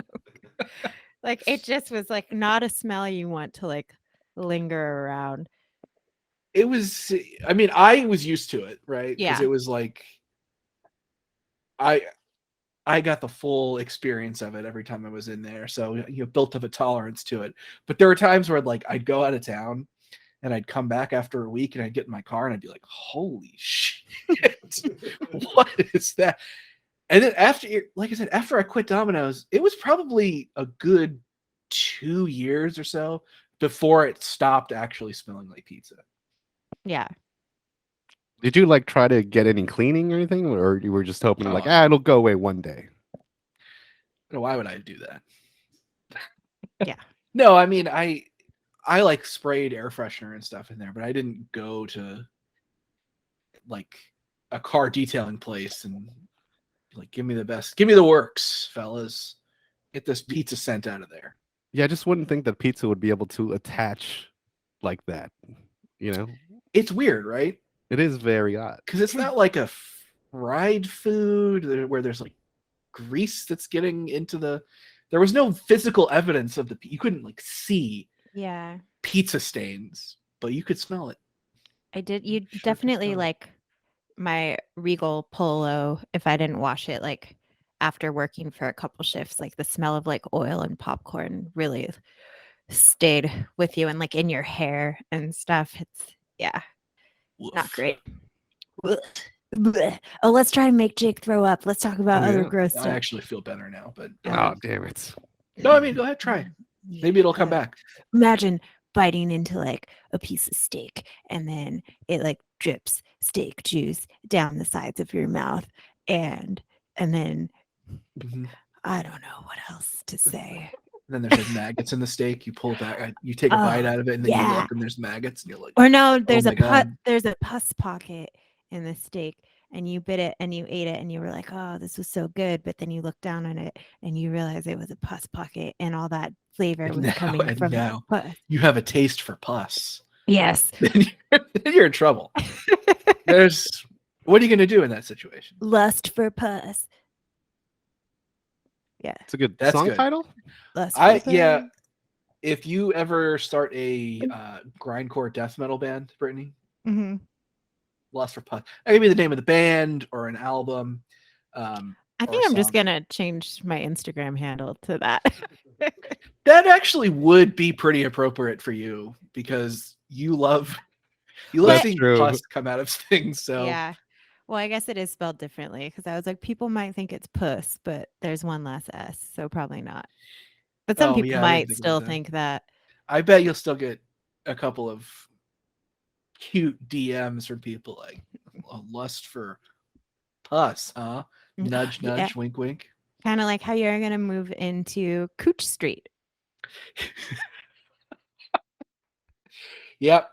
S2: Like it just was like not a smell you want to like linger around.
S3: It was, I mean, I was used to it, right? Because
S2: Yeah.
S3: it was like I got the full experience of it every time I was in there. So you built up a tolerance to it. But there were times where like I'd go out of town and I'd come back after a week and I'd get in my car and I'd be like, holy shit, what is that? And then like I said, after I quit Domino's, it was probably a good 2 years or so before it stopped actually smelling like pizza.
S2: Yeah.
S1: Did you like try to get any cleaning or anything, or you were just hoping like, it'll go away one day?
S3: Why would I do that?
S2: Yeah.
S3: No, I mean, I like sprayed air freshener and stuff in there, but I didn't go to like a car detailing place and like, give me the works, fellas. Get this pizza scent out of there.
S1: Yeah, I just wouldn't think that pizza would be able to attach like that. You know,
S3: It's weird, right?
S1: it is very odd.
S3: Because it's not like a fried food where there's like grease that's getting into there was no physical evidence of you couldn't like see
S2: Yeah.
S3: pizza stains, but you could smell it.
S2: I did. You definitely like my Regal polo if I didn't wash it like after working for a couple shifts, like the smell of like oil and popcorn really stayed with you and like in your hair and stuff. It's not great. Blech. Oh, let's try and make Jake throw up. Let's talk about other gross
S3: I
S2: stuff.
S3: actually feel better now, but
S1: Oh, damn it.
S3: no, I mean, go ahead, try. Maybe it'll come back.
S2: Imagine biting into like a piece of steak, and then it like drips steak juice down the sides of your mouth, and then
S3: Mhm.
S2: I don't know what else to say.
S3: And then there's like maggots in the steak. You pull back, you take a bite
S2: Oh,
S3: out of it, and then you
S2: yeah.
S3: look, and there's maggots, and you're like,
S2: Or no,
S3: "Oh my god!"
S2: there's a pus pocket in the steak, and you bit it and you ate it and you were like, "Oh, this was so good." But then you look down on it and you realize it was a pus pocket and all that flavor was coming from
S3: Now
S2: pus.
S3: you have a taste for pus.
S2: Yes.
S3: Then you're in trouble. There's what are you going to do in that situation?
S2: Lust for pus. Yeah.
S1: It's a good
S3: That's
S1: song
S3: good.
S1: title.
S2: Lust for pus.
S3: If you ever start a grindcore death metal band, Brittany,
S2: Mm-hmm.
S3: Lust for Pus. That could be the name of the band or an album.
S2: I
S3: or
S2: think
S3: a
S2: I'm just
S3: song.
S2: gonna change my Instagram handle to that.
S3: That actually would be pretty appropriate for you because you love
S1: That's
S3: seeing
S1: true.
S3: pus come out of things. So
S2: Yeah. Well, I guess it is spelled differently because I was like, people might think it's puss, but there's one less S, so probably not. But some people
S3: yeah, I didn't
S2: might
S3: think about
S2: still
S3: that.
S2: think that.
S3: I bet you'll still get a couple of cute DMs from people like a lust for pus, huh? Nudge,
S2: Yeah.
S3: nudge, wink, wink.
S2: Kind of like how you're going to move into Cooch Street.
S3: Yep.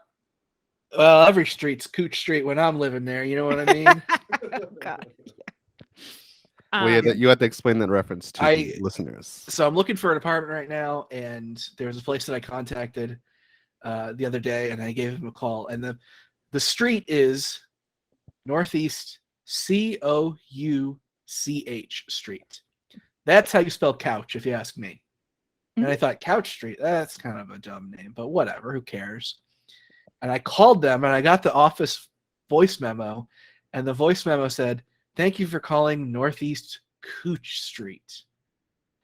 S3: Well, every street's Cooch Street when I'm living there. You know what I mean?
S2: Oh, God.
S1: Well, yeah,
S2: Um,
S1: you have to explain that reference to the
S3: I-
S1: listeners.
S3: So I'm looking for an apartment right now, and there's a place that I contacted the other day, and I gave him a call. And the street is Northeast Couch Street. That's how you spell couch, if you ask me. And I thought Couch Street, that's kind of a dumb name, but whatever, who cares? And I called them, and I got the office voice memo, and the voice memo said, "Thank you for calling Northeast Couch Street."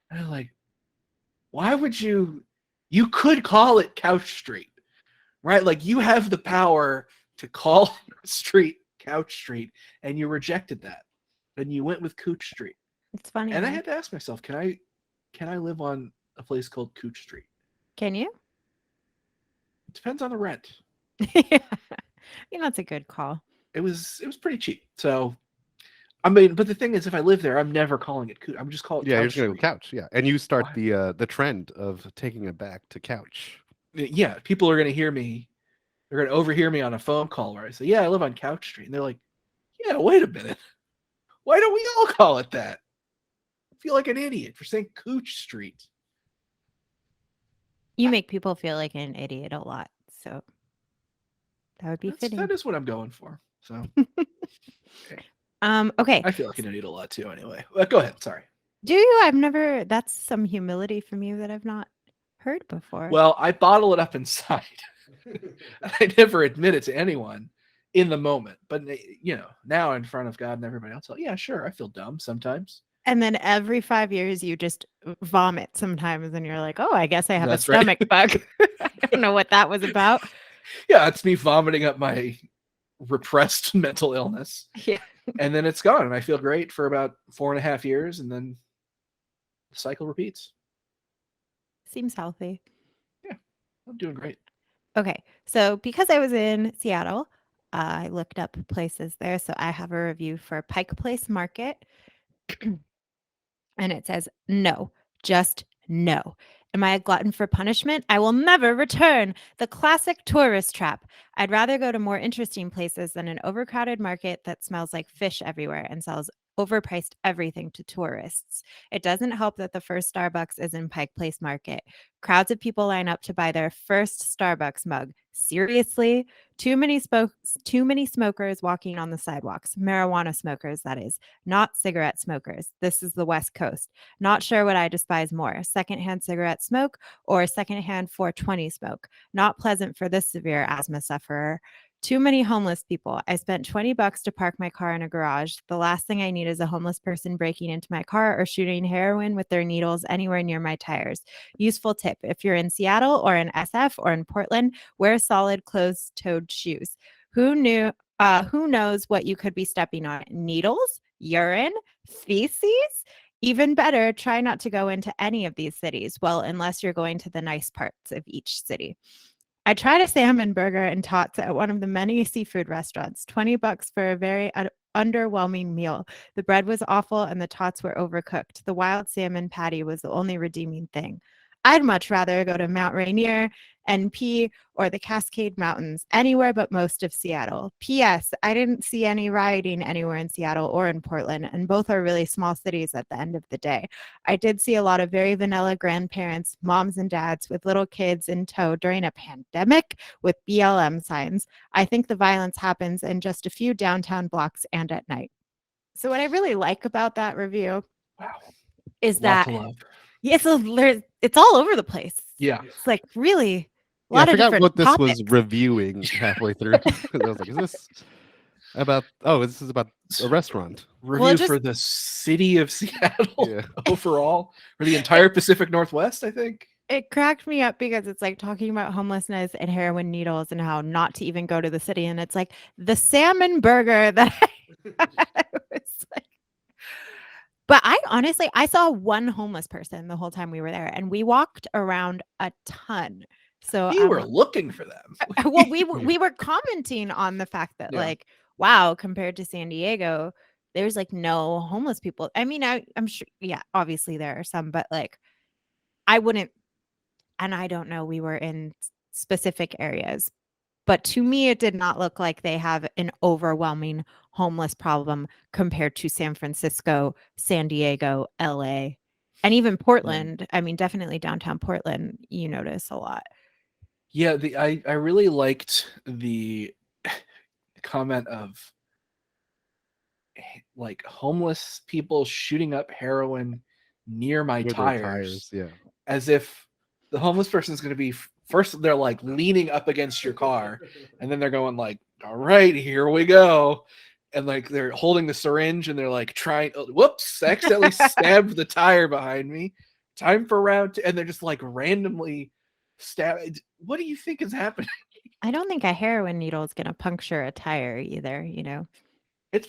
S3: And I'm like, why would you could call it Couch Street, right? Like you have the power to call street Couch Street, and you rejected that. And you went with Couch Street.
S2: it's funny.
S3: And I
S2: huh?
S3: had to ask myself, can I live on a place called Couch Street?
S2: Can you?
S3: It depends on the rent.
S2: Yeah. That's a good call.
S3: It was pretty cheap. So I mean, but the thing is, if I live there, I'm never calling it Couch. I'm just calling it
S1: Yeah, you're
S3: Couch
S1: just gonna go
S3: Street.
S1: couch. Yeah, and you start
S3: Why?
S1: the trend of taking it back to couch.
S3: Yeah, people are gonna hear me. They're gonna overhear me on a phone call where I say, "Yeah, I live on Couch Street," and they're like, "Yeah, wait a minute. Why don't we all call it that?" I feel like an idiot for saying Couch Street.
S2: You make people feel like an idiot a lot, so that would be fitting.
S3: That is what I'm going for. So
S2: Okay.
S3: I feel like an idiot a lot too. Anyway, go ahead. Sorry.
S2: Do you? I've never. That's some humility from you that I've not heard before.
S3: Well, I bottle it up inside. I never admit it to anyone in the moment, but now in front of God and everybody else, yeah, sure, I feel dumb sometimes.
S2: And then every 5 years, you just vomit sometimes, and you're like, "Oh, I guess I have
S3: That's
S2: a
S3: right.
S2: stomach bug." I don't know what that was about.
S3: Yeah, it's me vomiting up my repressed mental illness.
S2: Yeah.
S3: And then it's gone, and I feel great for about 4.5 years, and then the cycle repeats.
S2: Seems healthy.
S3: Yeah, I'm doing great.
S2: Okay, so because I was in Seattle, I looked up places there. So I have a review for Pike Place Market. And it says, no, just no. Am I a glutton for punishment? I will never return. The classic tourist trap. I'd rather go to more interesting places than an overcrowded market that smells like fish everywhere and sells overpriced everything to tourists. It doesn't help that the first Starbucks is in Pike Place Market. Crowds of people line up to buy their first Starbucks mug. Seriously? Too many smokers walking on the sidewalks. Marijuana smokers, that is. Not cigarette smokers. This is the West Coast. Not sure what I despise more, secondhand cigarette smoke or secondhand 420 smoke. Not pleasant for this severe asthma sufferer. Too many homeless people. I spent $20 to park my car in a garage. The last thing I need is a homeless person breaking into my car or shooting heroin with their needles anywhere near my tires. Useful tip. If you're in Seattle or in SF or in Portland, wear solid closed-toed shoes. Who knows what you could be stepping on? Needles? Urine? Feces? Even better, try not to go into any of these cities. Well, unless you're going to the nice parts of each city. I tried a salmon burger and tots at one of the many seafood restaurants. $20 for a very underwhelming meal. The bread was awful and the tots were overcooked. The wild salmon patty was the only redeeming thing. I'd much rather go to Mount Rainier, NP, or the Cascade Mountains, anywhere but most of Seattle. P.S. I didn't see any rioting anywhere in Seattle or in Portland, and both are really small cities at the end of the day. I did see a lot of very vanilla grandparents, moms and dads with little kids in tow during a pandemic with BLM signs. I think the violence happens in just a few downtown blocks and at night. So what I really like about that review
S3: Wow.
S2: is
S3: Lot
S2: that
S3: to love.
S2: yes, it's all over the place.
S3: Yeah.
S2: It's like really a
S1: Yeah, I
S2: lot of
S1: forgot
S2: different
S1: what this
S2: topics.
S1: was reviewing halfway through. 'Cause I was like, is this about? Oh, this is about a restaurant.
S3: Review
S2: just-
S3: for the city of Seattle
S1: Yeah.
S3: overall, or the entire Pacific Northwest, I think.
S2: It cracked me up because it's like talking about homelessness and heroin needles and how not to even go to the city. And it's like the salmon burger that I was like, but I honestly, I saw one homeless person the whole time we were there, and we walked around a ton. So
S3: We were looking for them.
S2: well, we were commenting on the fact that
S3: Yeah.
S2: like, wow, compared to San Diego, there's like no homeless people. I mean, I'm sure, yeah, obviously there are some, but like, I wouldn't, and I don't know, we were in specific areas, but to me, it did not look like they have an overwhelming homeless problem compared to San Francisco, San Diego, LA, and even Portland. I mean, definitely downtown Portland, you notice a lot.
S3: Yeah, I really liked the comment of like homeless people shooting up heroin near my
S1: With their
S3: tires,
S1: yeah.
S3: as if the homeless person is going to be first. They're like leaning up against your car, and then they're going like, "All right, here we go," and like they're holding the syringe and they're like trying. Oh, whoops! I accidentally stabbed the tire behind me. Time for round 2, and they're just like randomly stab. What do you think is happening?
S2: I don't think a heroin needle is going to puncture a tire either, you know.
S3: It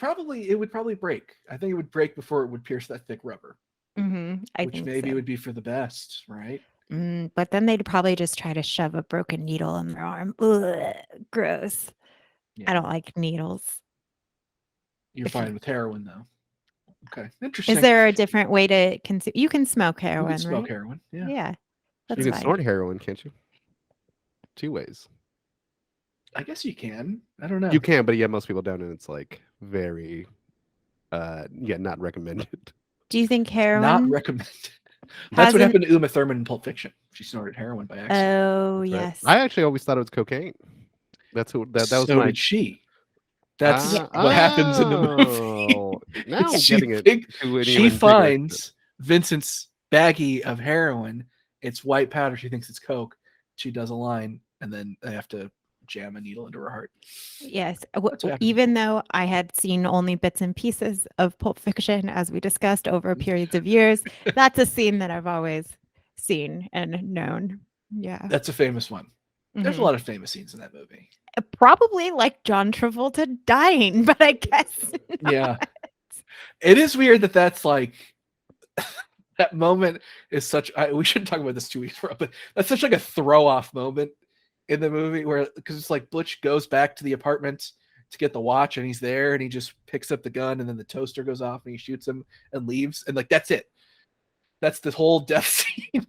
S3: would probably break. I think it would break before it would pierce that thick rubber,
S2: I
S3: which
S2: think
S3: maybe
S2: so.
S3: would be for the best, right?
S2: But then they'd probably just try to shove a broken needle in their arm. Ugh, gross.
S3: Yeah.
S2: I don't like needles.
S3: You're
S2: If you-
S3: fine with heroin though. Okay, interesting.
S2: Is there a different way to consume? You can smoke
S3: You
S2: heroin,
S3: can smoke
S2: right?
S3: heroin? Yeah.
S2: Yeah, that's
S1: You can
S2: fine.
S1: snort heroin, can't you? 2 ways.
S3: I guess you can. I don't know.
S1: You can, but yeah, most people don't, and it's like very, not recommended.
S2: Do you think
S3: Not
S2: heroin?
S3: recommended. That's what
S2: hasn't-
S3: happened to Uma Thurman in Pulp Fiction. She snorted heroin by accident.
S2: Oh
S1: Right?
S2: yes.
S1: I actually always thought it was cocaine. That's who that was
S3: so
S1: my.
S3: did she. That's
S2: Yeah.
S3: what happens in the movie.
S1: Oh, now I'm
S3: She
S1: getting it.
S3: think-
S1: To an
S3: She
S1: even bigger
S3: finds Vincent's baggie of heroin. It's white powder. She thinks it's coke. She does a line, and then they have to jam a needle into her heart.
S2: Yes.
S3: That's what happens.
S2: Even though I had seen only bits and pieces of Pulp Fiction, as we discussed over periods of years, that's a scene that I've always seen and known. Yeah.
S3: That's a famous one. There's a
S2: Mhm.
S3: lot of famous scenes in that movie.
S2: Probably like John Travolta dying, but I guess
S3: Yeah. It is weird that that's like that moment is such. We shouldn't talk about this 2 weeks ago, but that's such like a throw off moment in the movie where because it's like Butch goes back to the apartment to get the watch and he's there and he just picks up the gun and then the toaster goes off and he shoots him and leaves and like that's it. That's the whole death scene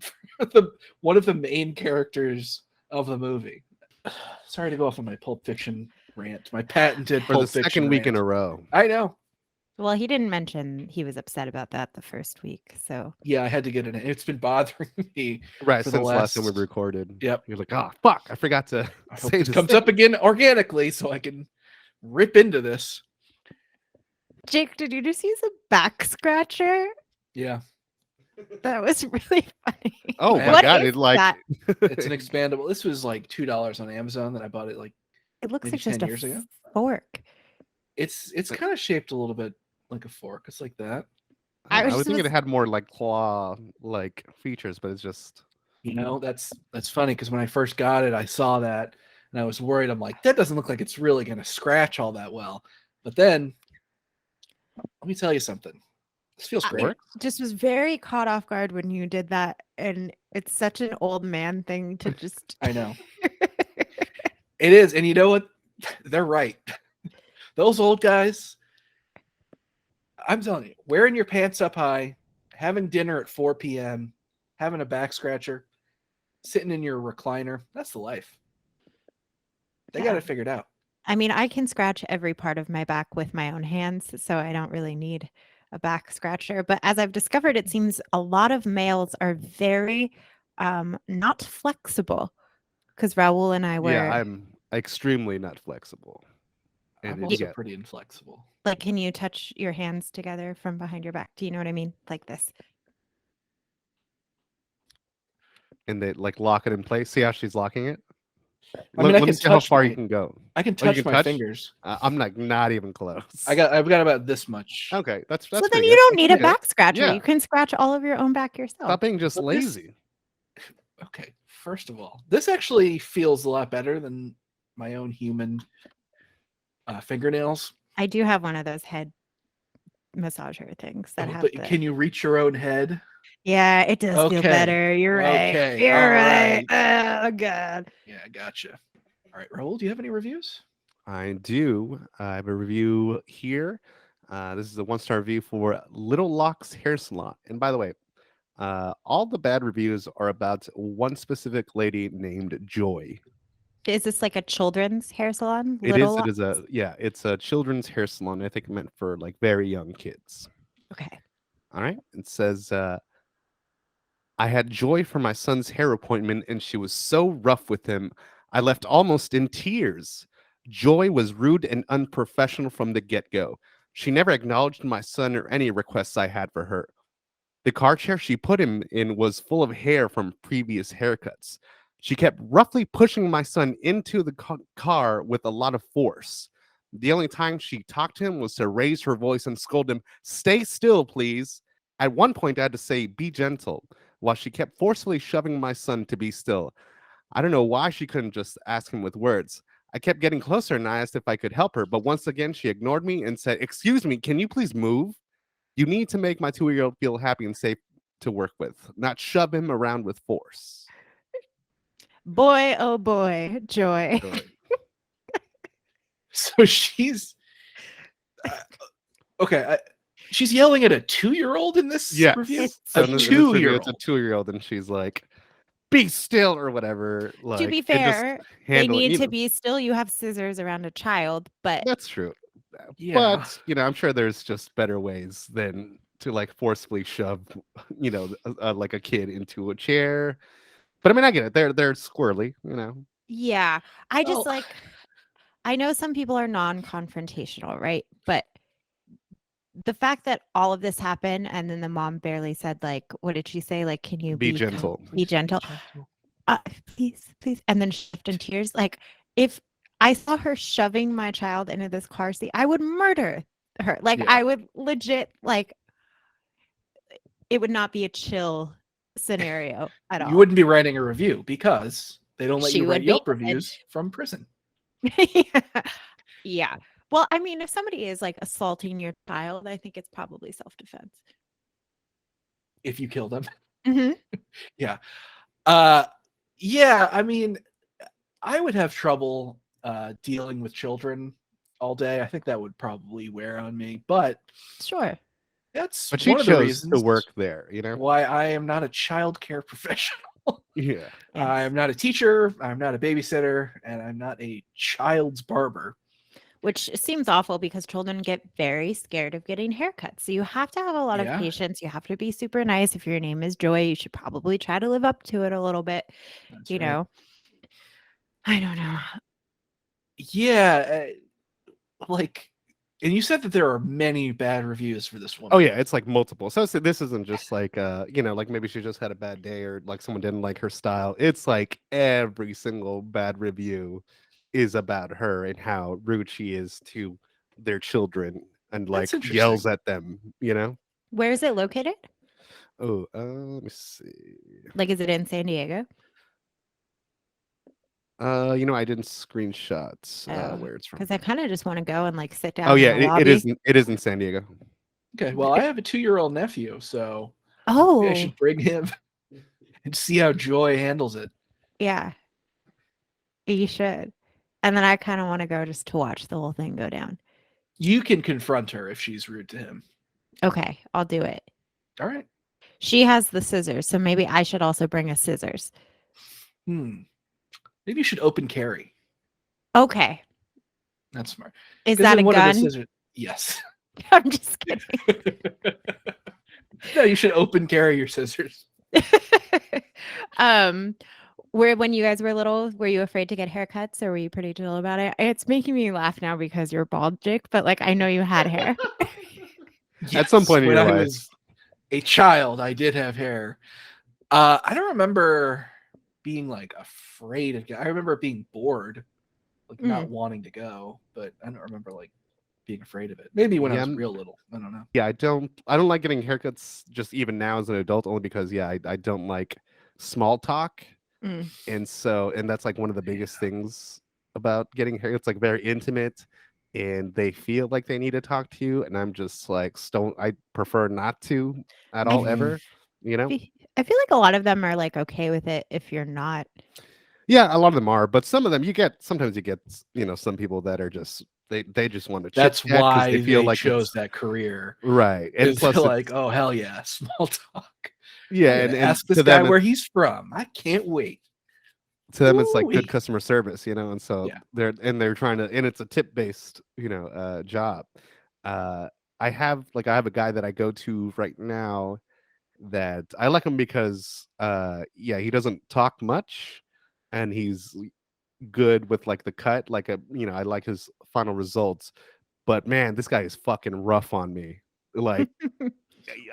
S3: for one of the main characters of the movie. Sorry to go off on my Pulp Fiction rant, my patented
S1: for
S3: Pulp
S1: the
S3: Fiction
S1: second week in
S3: rant.
S1: a row.
S3: I know.
S2: well, he didn't mention he was upset about that the first week. So
S3: Yeah, I had to get it in. It's been bothering me.
S1: Right,
S3: For the
S1: since last time we
S3: last-
S1: recorded.
S3: Yep.
S1: You're like, oh fuck, I forgot to
S3: I hope
S1: say
S3: this
S1: this.
S3: comes up again organically so I can rip into this.
S2: Jake, did you just use a back scratcher?
S3: Yeah,
S2: That was really funny.
S1: Oh my
S3: What
S1: god,
S2: is
S1: it like
S2: that?
S3: it's an expandable. This was like $2 on Amazon that I bought it like
S2: It looks
S3: maybe
S2: like just
S3: 10
S2: a
S3: years ago.
S2: fork.
S3: it's kind of shaped a little bit like a fork. It's like that.
S2: I
S1: I
S2: was
S1: would
S2: just
S1: think
S2: was-
S1: it had more like claw like features, but it's just
S3: You know, that's funny because when I first got it, I saw that and I was worried. I'm like, that doesn't look like it's really gonna scratch all that well. But then let me tell you something. This feels great.
S1: works.
S2: just was very caught off guard when you did that, and it's such an old man thing to just.
S3: I know. It is, and you know what? They're right. Those old guys, I'm telling you, wearing your pants up high, having dinner at 4 p.m., having a back scratcher, sitting in your recliner, that's the life. They got
S2: Yeah.
S3: it figured out.
S2: I mean, I can scratch every part of my back with my own hands, so I don't really need a back scratcher. But as I've discovered, it seems a lot of males are very not flexible. Because Raul and I
S1: Yeah,
S2: were
S1: I'm extremely not flexible.
S3: I'm
S1: And
S3: also
S1: yeah,
S3: pretty inflexible.
S2: like, can you touch your hands together from behind your back? Do you know what I mean? Like this.
S1: and they like lock it in place. See how she's locking it?
S3: I mean, I
S1: Let me
S3: can
S1: see how
S3: touch
S1: far you
S3: my
S1: can go.
S3: I can
S1: Oh, you
S3: touch
S1: can
S3: my
S1: touch?
S3: fingers.
S1: I'm not even close.
S3: I've got about this much.
S1: Okay, that's
S2: So then
S1: pretty
S2: you
S1: good.
S2: don't need a
S1: Okay.
S2: back scratcher.
S1: Yeah.
S2: You can scratch all of your own back yourself.
S1: Stop being just
S3: But this-
S1: lazy.
S3: Okay, first of all, this actually feels a lot better than my own human fingernails.
S2: I do have one of those head massager things that have
S3: But
S2: the.
S3: can you reach your own head?
S2: Yeah, it does feel
S3: Okay.
S2: better. You're right.
S3: Okay,
S2: You're
S3: all
S2: right.
S3: right.
S2: Oh god.
S3: Yeah, gotcha. All right, Raul, do you have any reviews?
S1: I do. I have a review here. This is a 1-star review for Little Locks Hair Salon. And by the way, all the bad reviews are about one specific lady named Joy.
S2: Is this like a children's hair salon?
S1: It is.
S2: Little
S1: It is it's a children's hair salon. I think meant for like very young kids.
S2: Okay.
S1: All right. It says, I had Joy for my son's hair appointment, and she was so rough with him, I left almost in tears. Joy was rude and unprofessional from the get go. She never acknowledged my son or any requests I had for her. The car chair she put him in was full of hair from previous haircuts. She kept roughly pushing my son into the car with a lot of force. The only time she talked to him was to raise her voice and scold him, "Stay still, please." At one point, I had to say, "Be gentle," while she kept forcefully shoving my son to be still. I don't know why she couldn't just ask him with words. I kept getting closer and I asked if I could help her, but once again, she ignored me and said, "Excuse me, can you please move? You need to make my 2-year-old feel happy and safe to work with, not shove him around with force."
S2: Boy, oh boy, Joy.
S1: So,
S3: So she's okay. She's yelling at a 2-year-old in this
S1: yes.
S3: review.
S2: It's
S1: So
S3: A
S1: in this review,
S3: 2-year-old.
S1: it's a 2-year-old, and she's like, "Be still," or whatever. Like,
S2: To be
S1: and just
S2: fair, they
S1: handle it,
S2: need
S1: you
S2: to
S1: know.
S2: be still. You have scissors around a child, but
S1: That's true.
S3: Yeah.
S1: But, I'm sure there's just better ways than to like forcefully shove, like a kid into a chair. But I mean, I get it. They're squirrely.
S2: yeah, I just
S3: Well,
S2: I know some people are non-confrontational, right? But the fact that all of this happened and then the mom barely said, like, what did she say? Like, can you
S1: Be
S2: be
S1: gentle.
S2: be gentle? Please, please. And then she left in tears. Like, if I saw her shoving my child into this car seat, I would murder her. Like,
S1: Yeah.
S2: I would legit, like, it would not be a chill scenario at all.
S3: you wouldn't be writing a review because they don't let
S2: She
S3: you write
S2: would be
S3: Yelp
S2: dead.
S3: reviews from prison.
S2: Yeah. Well, I mean, if somebody is like assaulting your child, I think it's probably self-defense.
S3: If you kill them.
S2: Mm-hmm.
S3: Yeah. I mean, I would have trouble dealing with children all day. I think that would probably wear on me, but
S2: Sure.
S3: that's
S1: But she
S3: one of the
S1: chose
S3: reasons
S1: to work there.
S3: why I am not a child care professional.
S1: Yeah.
S3: I am not a teacher, I'm not a babysitter, and I'm not a child's barber.
S2: Which seems awful because children get very scared of getting haircuts. So you have to have a lot of
S3: Yeah.
S2: patience. You have to be super nice. If your name is Joy, you should probably try to live up to it a little bit.
S3: That's
S2: You
S3: right.
S2: know, I don't know.
S3: Yeah, like, and you said that there are many bad reviews for this one.
S1: Oh yeah, it's like multiple. So this isn't just like like maybe she just had a bad day or like someone didn't like her style. It's like every single bad review is about her and how rude she is to their children and like
S3: That's
S1: yells
S3: interesting.
S1: at them.
S2: Where is it located?
S1: Oh, let me see.
S2: Like, is it in San Diego?
S1: I didn't screenshot
S2: Oh,
S1: where it's from.
S2: because I kind of just want to go and like sit down
S1: Oh
S2: in
S1: yeah,
S2: the
S1: it
S2: lobby.
S1: is in San Diego.
S3: Okay, well, I have a 2-year-old nephew, so
S2: Oh,
S3: maybe I should bring him and see how Joy handles it.
S2: yeah. You should. And then I kind of want to go just to watch the whole thing go down.
S3: You can confront her if she's rude to him.
S2: Okay, I'll do it.
S3: All right.
S2: She has the scissors, so maybe I should also bring a scissors.
S3: Maybe you should open carry.
S2: Okay.
S3: That's smart.
S2: Is
S3: 'Cause
S2: that a
S3: then one of the
S2: gun?
S3: scissors- Yes.
S2: I'm just kidding.
S3: No, you should open carry your scissors.
S2: When you guys were little, were you afraid to get haircuts or were you pretty chill about it? It's making me laugh now because you're bald, Jake, but like I know you had hair.
S1: At some point in
S3: when
S1: your
S3: I
S1: life.
S3: was a child, I did have hair. I don't remember being like afraid of. I remember being bored, like not wanting to go, but I don't remember like being afraid of it. Maybe when I was real little. I don't know.
S1: Yeah, I don't like getting haircuts just even now as an adult, only because I don't like small talk. And that's like one of the biggest things about getting hair. It's like very intimate and they feel like they need to talk to you. And I'm just like, I prefer not to at all ever, you know?
S2: I feel like a lot of them are like okay with it if you're not.
S1: Yeah, a lot of them are, but some of them sometimes you get, some people that are just, they just want to chit
S3: That's
S1: chat because
S3: why
S1: they feel
S3: they
S1: like
S3: chose that career.
S1: right. And
S3: It's
S1: plus
S3: like, oh hell yeah, small talk.
S1: yeah,
S3: and ask
S1: to
S3: this guy
S1: them,
S3: where he's from. I can't wait.
S1: to them it's like
S3: Ooh-wee.
S1: good customer service, and so
S3: Yeah.
S1: they're trying to, and it's a tip based job. I have a guy that I go to right now that I like him because he doesn't talk much and he's good with like the cut, like I like his final results, but man, this guy is fucking rough on me. Like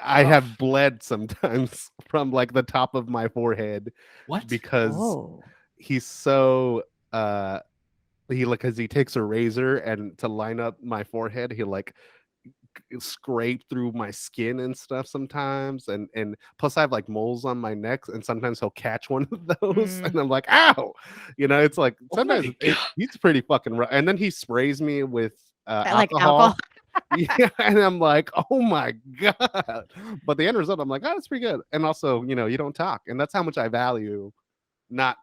S1: I have
S3: Rough.
S1: bled sometimes from like the top of my forehead
S3: What?
S1: because he's so because he takes a razor and to line up my forehead, he like scrape through my skin and stuff sometimes, and plus I have like moles on my neck, and sometimes he'll catch one of those, and I'm like, ow, it's like sometimes he's pretty fucking rough. And then he sprays me with
S2: Like
S1: alcohol. Yeah, and I'm like, oh my god. But the end result, I'm like, oh, that's pretty good. And also, you don't talk, and that's how much I value not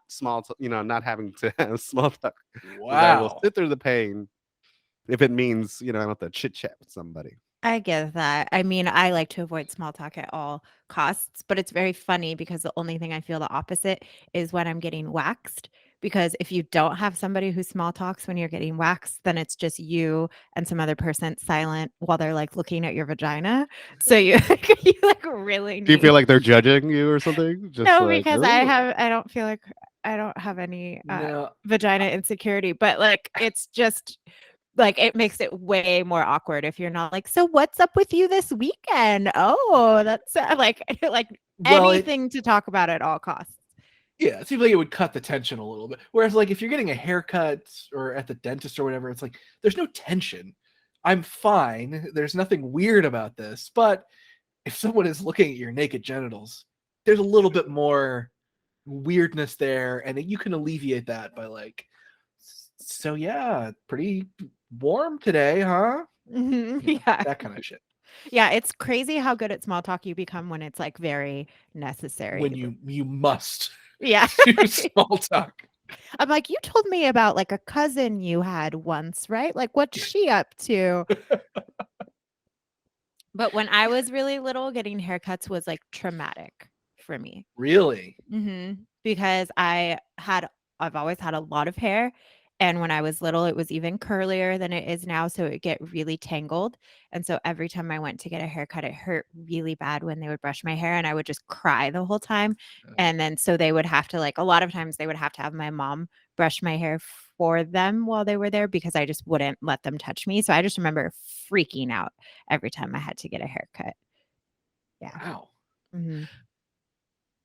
S1: not having to have small talk. I will
S3: Wow.
S1: sit through the pain if it means I don't have to chit chat with somebody.
S2: I get that. I mean, I like to avoid small talk at all costs, but it's very funny because the only thing I feel the opposite is when I'm getting waxed. Because if you don't have somebody who small talks when you're getting waxed, then it's just you and some other person silent while they're like looking at your vagina. So you you like really
S1: Do you feel
S2: need
S1: like they're judging you or something? Just
S2: no,
S1: like,
S2: because
S1: "Ooh."
S2: I don't feel like I don't have any
S3: No.
S2: vagina insecurity, but like it's just like it makes it way more awkward if you're not like, so what's up with you this weekend? Oh, that's like
S3: Well,
S2: anything to talk about at all costs.
S3: yeah, it seems like it would cut the tension a little bit. Whereas, like, if you're getting a haircut or at the dentist or whatever, it's like there's no tension. I'm fine. There's nothing weird about this. But if someone is looking at your naked genitals, there's a little bit more weirdness there, and you can alleviate that by like, so yeah, pretty warm today, huh?
S2: Yeah.
S3: That kind of shit.
S2: Yeah, it's crazy how good at small talk you become when it's like very necessary.
S3: When you must
S2: yeah.
S3: do small talk.
S2: I'm like, you told me about like a cousin you had once, right? Like, what's she up to? But when I was really little, getting haircuts was like traumatic for me.
S3: Really?
S2: Because I've always had a lot of hair. And when I was little, it was even curlier than it is now. So it would get really tangled. And so every time I went to get a haircut, it hurt really bad when they would brush my hair and I would just cry the whole time. And then so they would have to a lot of times they would have to have my mom brush my hair for them while they were there because I just wouldn't let them touch me. So I just remember freaking out every time I had to get a haircut. Yeah.
S3: Wow.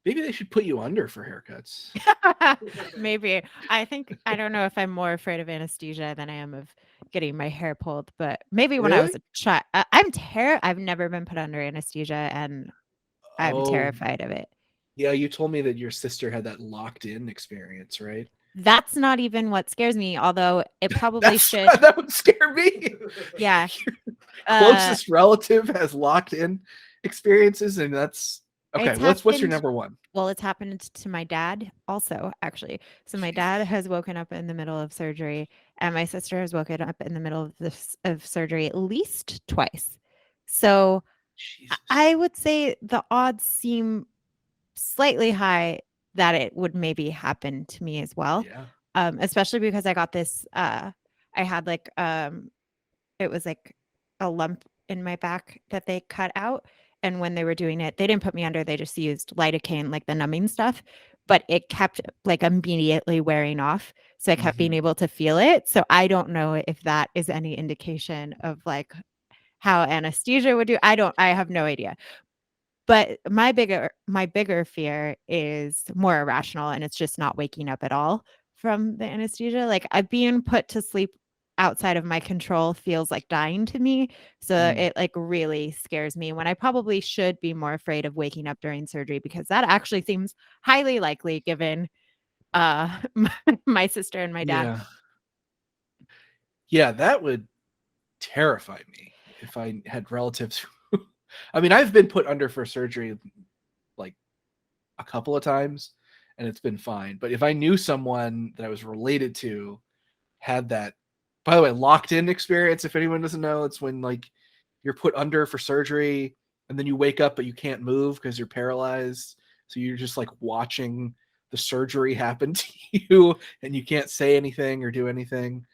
S2: Maybe
S3: they should put you under for haircuts.
S2: Maybe. I don't know if I'm more afraid of anesthesia than I am of getting my hair pulled, but maybe when I was a child, I've never been put under anesthesia and I'm terrified of it.
S3: Yeah, you told me that your sister had that locked in experience, right?
S2: That's not even what scares me, although it probably should.
S3: That would scare me.
S2: Yeah.
S3: Closest relative has locked in experiences, and that's Okay,
S2: It's
S3: what's your
S2: happened.
S3: number one?
S2: Well, it's happened to my dad also, actually. So my dad has woken up in the middle of surgery, and my sister has woken up in the middle of this of surgery at least twice. So
S3: Jesus.
S2: I would say the odds seem slightly high that it would maybe happen to me as well.
S3: Yeah.
S2: Especially because I got this. I had like it was like a lump in my back that they cut out. And when they were doing it, they didn't put me under, they just used lidocaine, like the numbing stuff, but it kept like immediately wearing off. So I kept being
S3: Mhm.
S2: able to feel it. So I don't know if that is any indication of like how anesthesia would do. I have no idea. But my bigger fear is more irrational, and it's just not waking up at all from the anesthesia. Like, being put to sleep outside of my control feels like dying to me. So
S3: Mm.
S2: it like really scares me when I probably should be more afraid of waking up during surgery, because that actually seems highly likely given my sister and my dad.
S3: Yeah. Yeah, that would terrify me if I had relatives. I mean, I've been put under for surgery like a couple of times and it's been fine. But if I knew someone that I was related to had that, by the way, locked in experience, if anyone doesn't know, it's when like you're put under for surgery and then you wake up but you can't move because you're paralyzed. So you're just like watching the surgery happen to you and you can't say anything or do anything.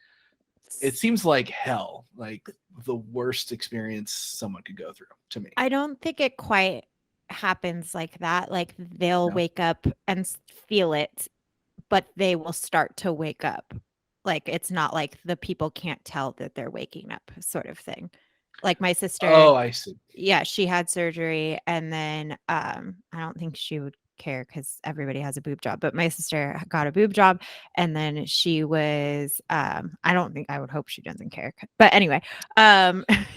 S3: It seems like hell, like the worst experience someone could go through to me.
S2: I don't think it quite happens like that. Like, they'll
S3: No.
S2: wake up and feel it, but they will start to wake up. Like, it's not like the people can't tell that they're waking up sort of thing. Like, my sister,
S3: Oh, I see.
S2: yeah, she had surgery, and then I don't think she would care because everybody has a boob job, but my sister got a boob job, and then she was I don't think, I would hope she doesn't care. But anyway,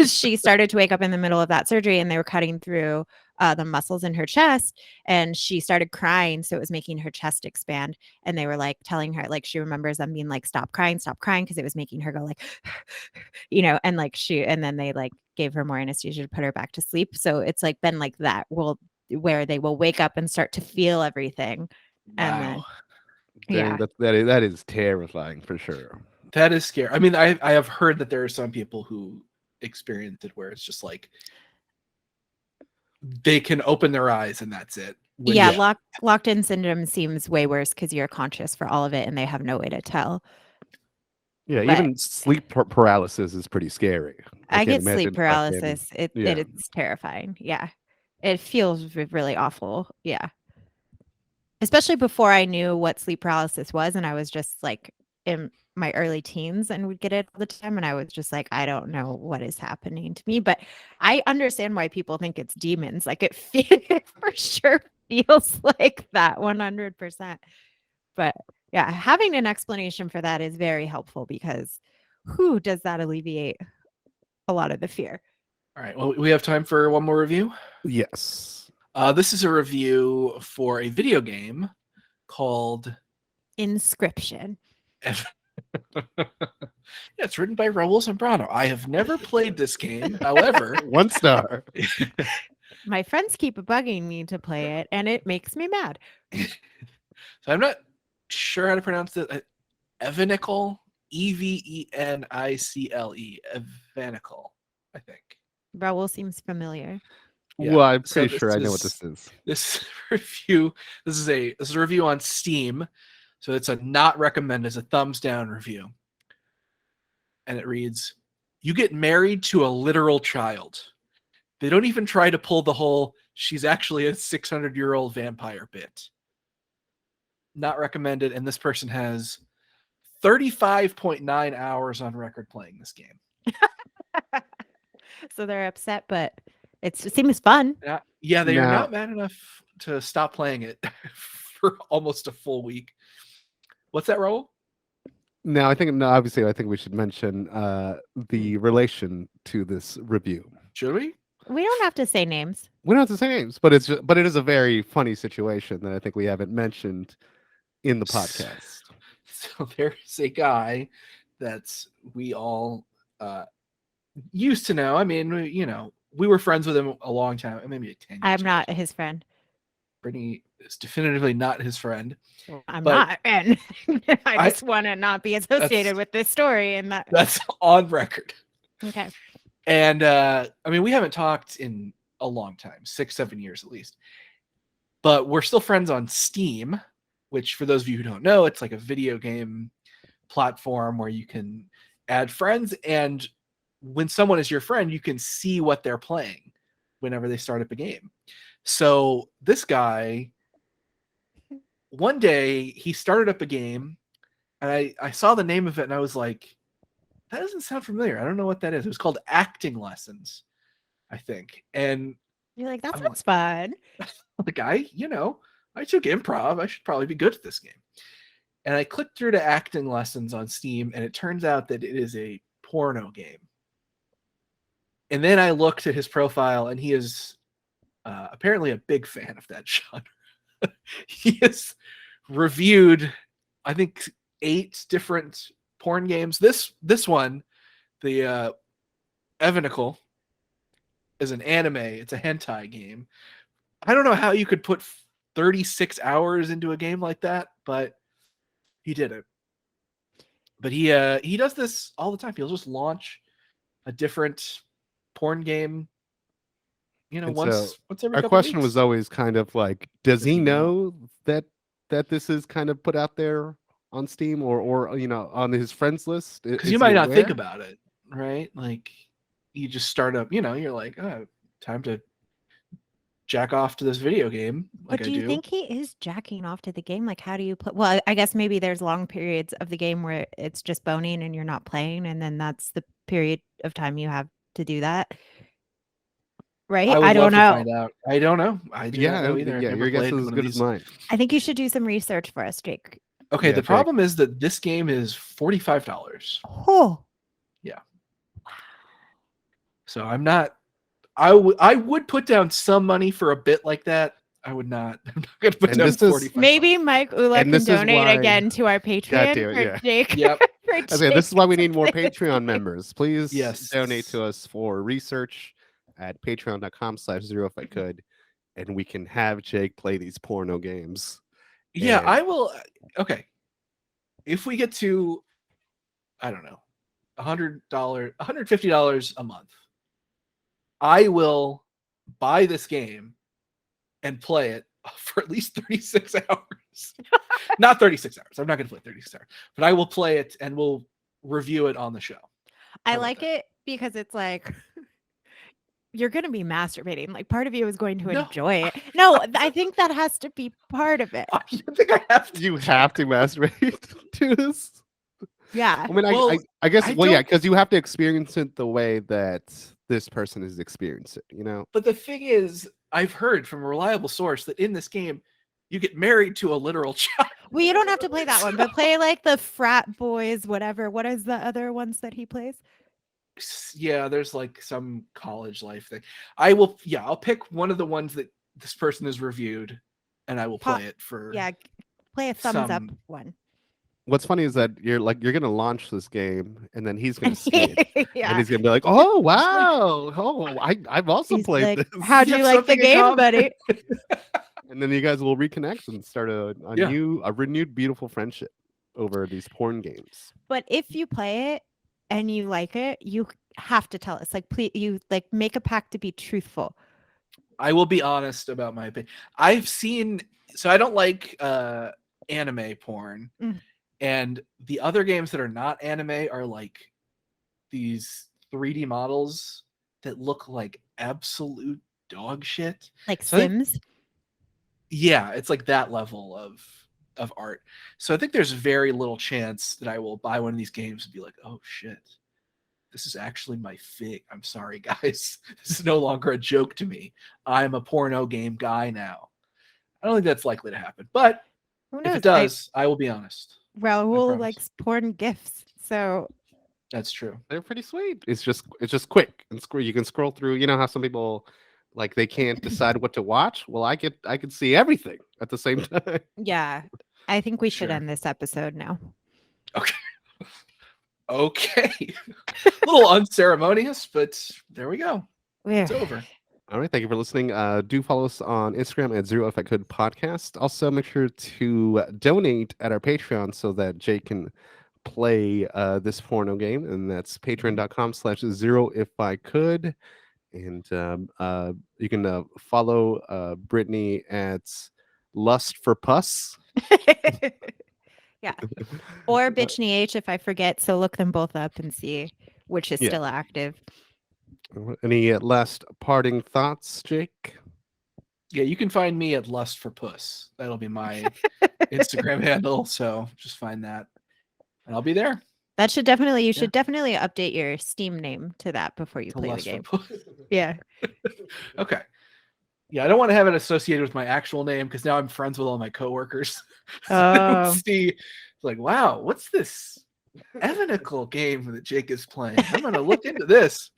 S2: she started to wake up in the middle of that surgery, and they were cutting through the muscles in her chest, and she started crying, so it was making her chest expand. And they were like telling her, like, she remembers them being like, stop crying, because it was making her go like and like and then they like gave her more anesthesia to put her back to sleep. So it's like been like that, where they will wake up and start to feel everything. And then
S3: Wow.
S1: Dang,
S2: yeah.
S1: that is terrifying for sure.
S3: That is scary. I mean, I have heard that there are some people who experience it where it's just like they can open their eyes and that's it. When
S2: Yeah,
S3: you,
S2: locked in syndrome seems way worse because you're conscious for all of it and they have no way to tell.
S1: Yeah,
S2: But
S1: even sleep paralysis is pretty scary. I
S2: I
S1: can't
S2: get sleep
S1: imagine I've been.
S2: paralysis.
S1: Yeah,
S2: It's terrifying. Yeah. It feels really awful. Yeah. Especially before I knew what sleep paralysis was, and I was just like in my early teens and would get it all the time, and I was just like, I don't know what is happening to me, but I understand why people think it's demons. Like, it for sure feels like that 100%. But yeah, having an explanation for that is very helpful, because who does that alleviate a lot of the fear.
S3: all right. Well, we have time for one more review.
S1: yes.
S3: This is a review for a video game called
S2: Inscription.
S3: Yeah, it's written by Raul Zambrano. I have never played this game. However,
S1: 1 star.
S2: My friends keep bugging me to play it, and it makes me mad.
S3: so I'm not sure how to pronounce it. Evanicle, Evenicle, Evanicle, I think.
S2: Raul seems familiar.
S1: Well, I'm
S3: So
S1: pretty sure I know what this is.
S3: this review. This is a review on Steam. So it's a not recommend, as a thumbs down review. And it reads, "You get married to a literal child. They don't even try to pull the whole she's actually a 600-year-old vampire bit. Not recommended." And this person has 35.9 hours on record playing this game.
S2: So they're upset, but it seems fun.
S3: Yeah, they are
S1: Now,
S3: not mad enough to stop playing it for almost a full week. What's that, Raul?
S1: now I think obviously I think we should mention the relation to this review.
S3: Should we?
S2: We don't have to say names.
S1: We don't have to say names, but but it is a very funny situation that I think we haven't mentioned in the podcast.
S3: So there's a guy that's we all used to know. I mean, we were friends with him a long time, maybe 10 years
S2: I'm
S3: ago.
S2: not his friend.
S3: Brittany is definitively not his friend.
S2: I'm
S3: But
S2: not, and I
S3: I-
S2: just want to not be associated with this story. And
S3: That's on record.
S2: okay.
S3: And I mean, we haven't talked in a long time, 6-7 years at least. But we're still friends on Steam, which for those of you who don't know, it's like a video game platform where you can add friends, and when someone is your friend, you can see what they're playing whenever they start up a game. So this guy, one day he started up a game, and I saw the name of it and I was like, that doesn't sound familiar. I don't know what that is. It was called Acting Lessons, I think. And
S2: You're like, that
S3: I'm
S2: sounds fun.
S3: like, I took improv. I should probably be good at this game. And I clicked through to Acting Lessons on Steam, and it turns out that it is a porno game. And then I looked at his profile, and he is apparently a big fan of that genre. He has reviewed, I think, 8 different porn games. This one, the Evanical, is an anime. It's a hentai game. I don't know how you could put 36 hours into a game like that, but he did it. But he does this all the time. He'll just launch a different porn game,
S1: And
S3: once every
S1: our
S3: couple
S1: question
S3: weeks.
S1: was always kind of like, does he
S3: he
S1: know that this is kind of put out there on Steam or on his friends list?
S3: Because
S1: Is
S3: you
S1: he
S3: might not think
S1: aware?
S3: about it, right? Like you just start up, you're like, oh, time to jack off to this video game. Like
S2: But do
S3: I
S2: you
S3: do.
S2: think he is jacking off to the game? Like, how do you play? Well, I guess maybe there's long periods of the game where it's just boning and you're not playing, and then that's the period of time you have to do that. Right?
S3: I
S2: I
S3: would
S2: don't
S3: love to
S2: know.
S3: find out. I don't know. I do not know either. I've
S1: Yeah,
S3: never
S1: your guess
S3: played
S1: is as
S3: one of
S1: good as
S3: these.
S1: mine.
S2: I think you should do some research for us, Jake.
S3: Okay,
S1: Yeah,
S3: the
S1: Jake.
S3: problem is that this game is $45.
S2: Oh,
S3: So I'm not. I would put down some money for a bit like that. I would not. I'm not going to put
S1: And
S3: down
S1: this is-
S3: 45.
S2: maybe Mike Ula
S1: And
S2: can
S1: this is
S2: donate
S1: why-
S2: again to our Patreon
S1: damn it,
S2: for
S1: yeah.
S2: Jake.
S3: Yep.
S2: for
S1: Okay, this is why we
S2: Jake
S1: need more
S2: to play this
S1: Patreon
S2: game.
S1: members. Please
S3: Yes.
S1: donate to us for research at patreon.com/0 if I could, and we can have Jake play these porno games.
S3: Yeah,
S1: And-
S3: I will. Okay, if we get to, I don't know, $100, $150 a month, I will buy this game and play it for at least 36 hours. Not 36 hours. I'm not going to play 36 hours, but I will play it and we'll review it on the show.
S2: I
S3: How about
S2: like
S3: that?
S2: it because it's like you're going to be masturbating. Like part of you is going to
S3: No.
S2: enjoy it. No, I think that has to be part of it.
S3: I think I have to.
S1: You have to masturbate to this.
S2: Yeah.
S1: I mean,
S3: Well,
S1: I guess,
S3: I
S1: well, yeah,
S3: don't-
S1: because you have to experience it the way that this person has experienced it.
S3: But the thing is, I've heard from a reliable source that in this game, you get married to a literal child.
S2: Well, you don't have to play that one, but play like the frat boys, whatever. What is the other ones that he plays?
S3: Yeah, there's like some college life thing. I'll pick one of the ones that this person has reviewed, and I will
S2: Pa-
S3: play it for.
S2: Yeah. Play a thumbs up
S3: Some-
S2: one.
S1: What's funny is that you're gonna launch this game, and then he's gonna see it, and
S2: Yeah.
S1: he's gonna be like, "Oh wow, I've also
S2: He's
S1: played
S2: like,
S1: this."
S2: how'd
S3: You
S2: you
S3: have
S2: like the
S3: something in
S2: game,
S3: common.
S2: buddy?
S1: And then you guys will reconnect and start a
S3: Yeah.
S1: renewed beautiful friendship over these porn games.
S2: But if you play it and you like it, you have to tell us. Like, please, you like make a pact to be truthful.
S3: I will be honest about my opinion. I've seen, so I don't like anime porn,
S2: Mm.
S3: and the other games that are not anime are like these 3D models that look like absolute dog shit.
S2: Like
S3: So I think-
S2: Sims.
S3: Yeah, it's like that level of art. So I think there's very little chance that I will buy one of these games and be like, oh shit, this is actually my fig. I'm sorry, guys. This is no longer a joke to me. I'm a porno game guy now. I don't think that's likely to happen. But
S2: Who
S3: if
S2: knows?
S3: it does, I will be honest.
S2: Raul
S3: promise.
S2: likes porn gifts. So
S3: That's true.
S1: They're pretty sweet. It's just quick and you can scroll through. You know how some people like they can't decide what to watch. Well, I can see everything at the same time.
S2: yeah, I think we should
S3: Sure.
S2: end this episode now.
S3: Okay. A little unceremonious, but there we go.
S2: Yeah.
S3: It's over.
S1: All right, thank you for listening. Do follow us on Instagram at Zero If I Could Podcast. Also, make sure to donate at our Patreon so that Jake can play this porno game, and that's patreon.com/Zero If I Could. And you can follow Brittany at Lust for Puss.
S2: Yeah. Or Bitchny H if I forget. So look them both up and see which is
S1: Yeah.
S2: still active.
S1: Any last parting thoughts, Jake?
S3: Yeah, you can find me at Lust for Puss. That'll be my Instagram handle. So just find that, and I'll be there.
S2: That should definitely, you
S3: Yeah.
S2: should definitely update your Steam name to that before you
S3: To
S2: play the
S3: Lust for
S2: game.
S3: Puss.
S2: Yeah.
S3: Okay. Yeah, I don't want to have it associated with my actual name because now I'm friends with all my coworkers. So they would
S2: Oh.
S3: see, like, wow, what's this Evanical game that Jake is playing? I'm gonna look into this.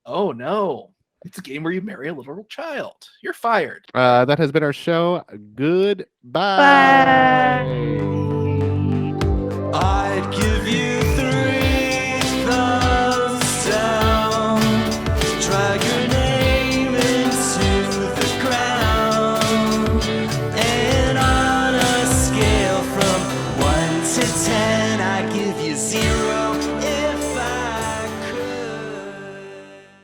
S3: Oh no, it's a game where you marry a literal child. You're fired.
S1: That has been our show. Goodbye.
S2: Bye.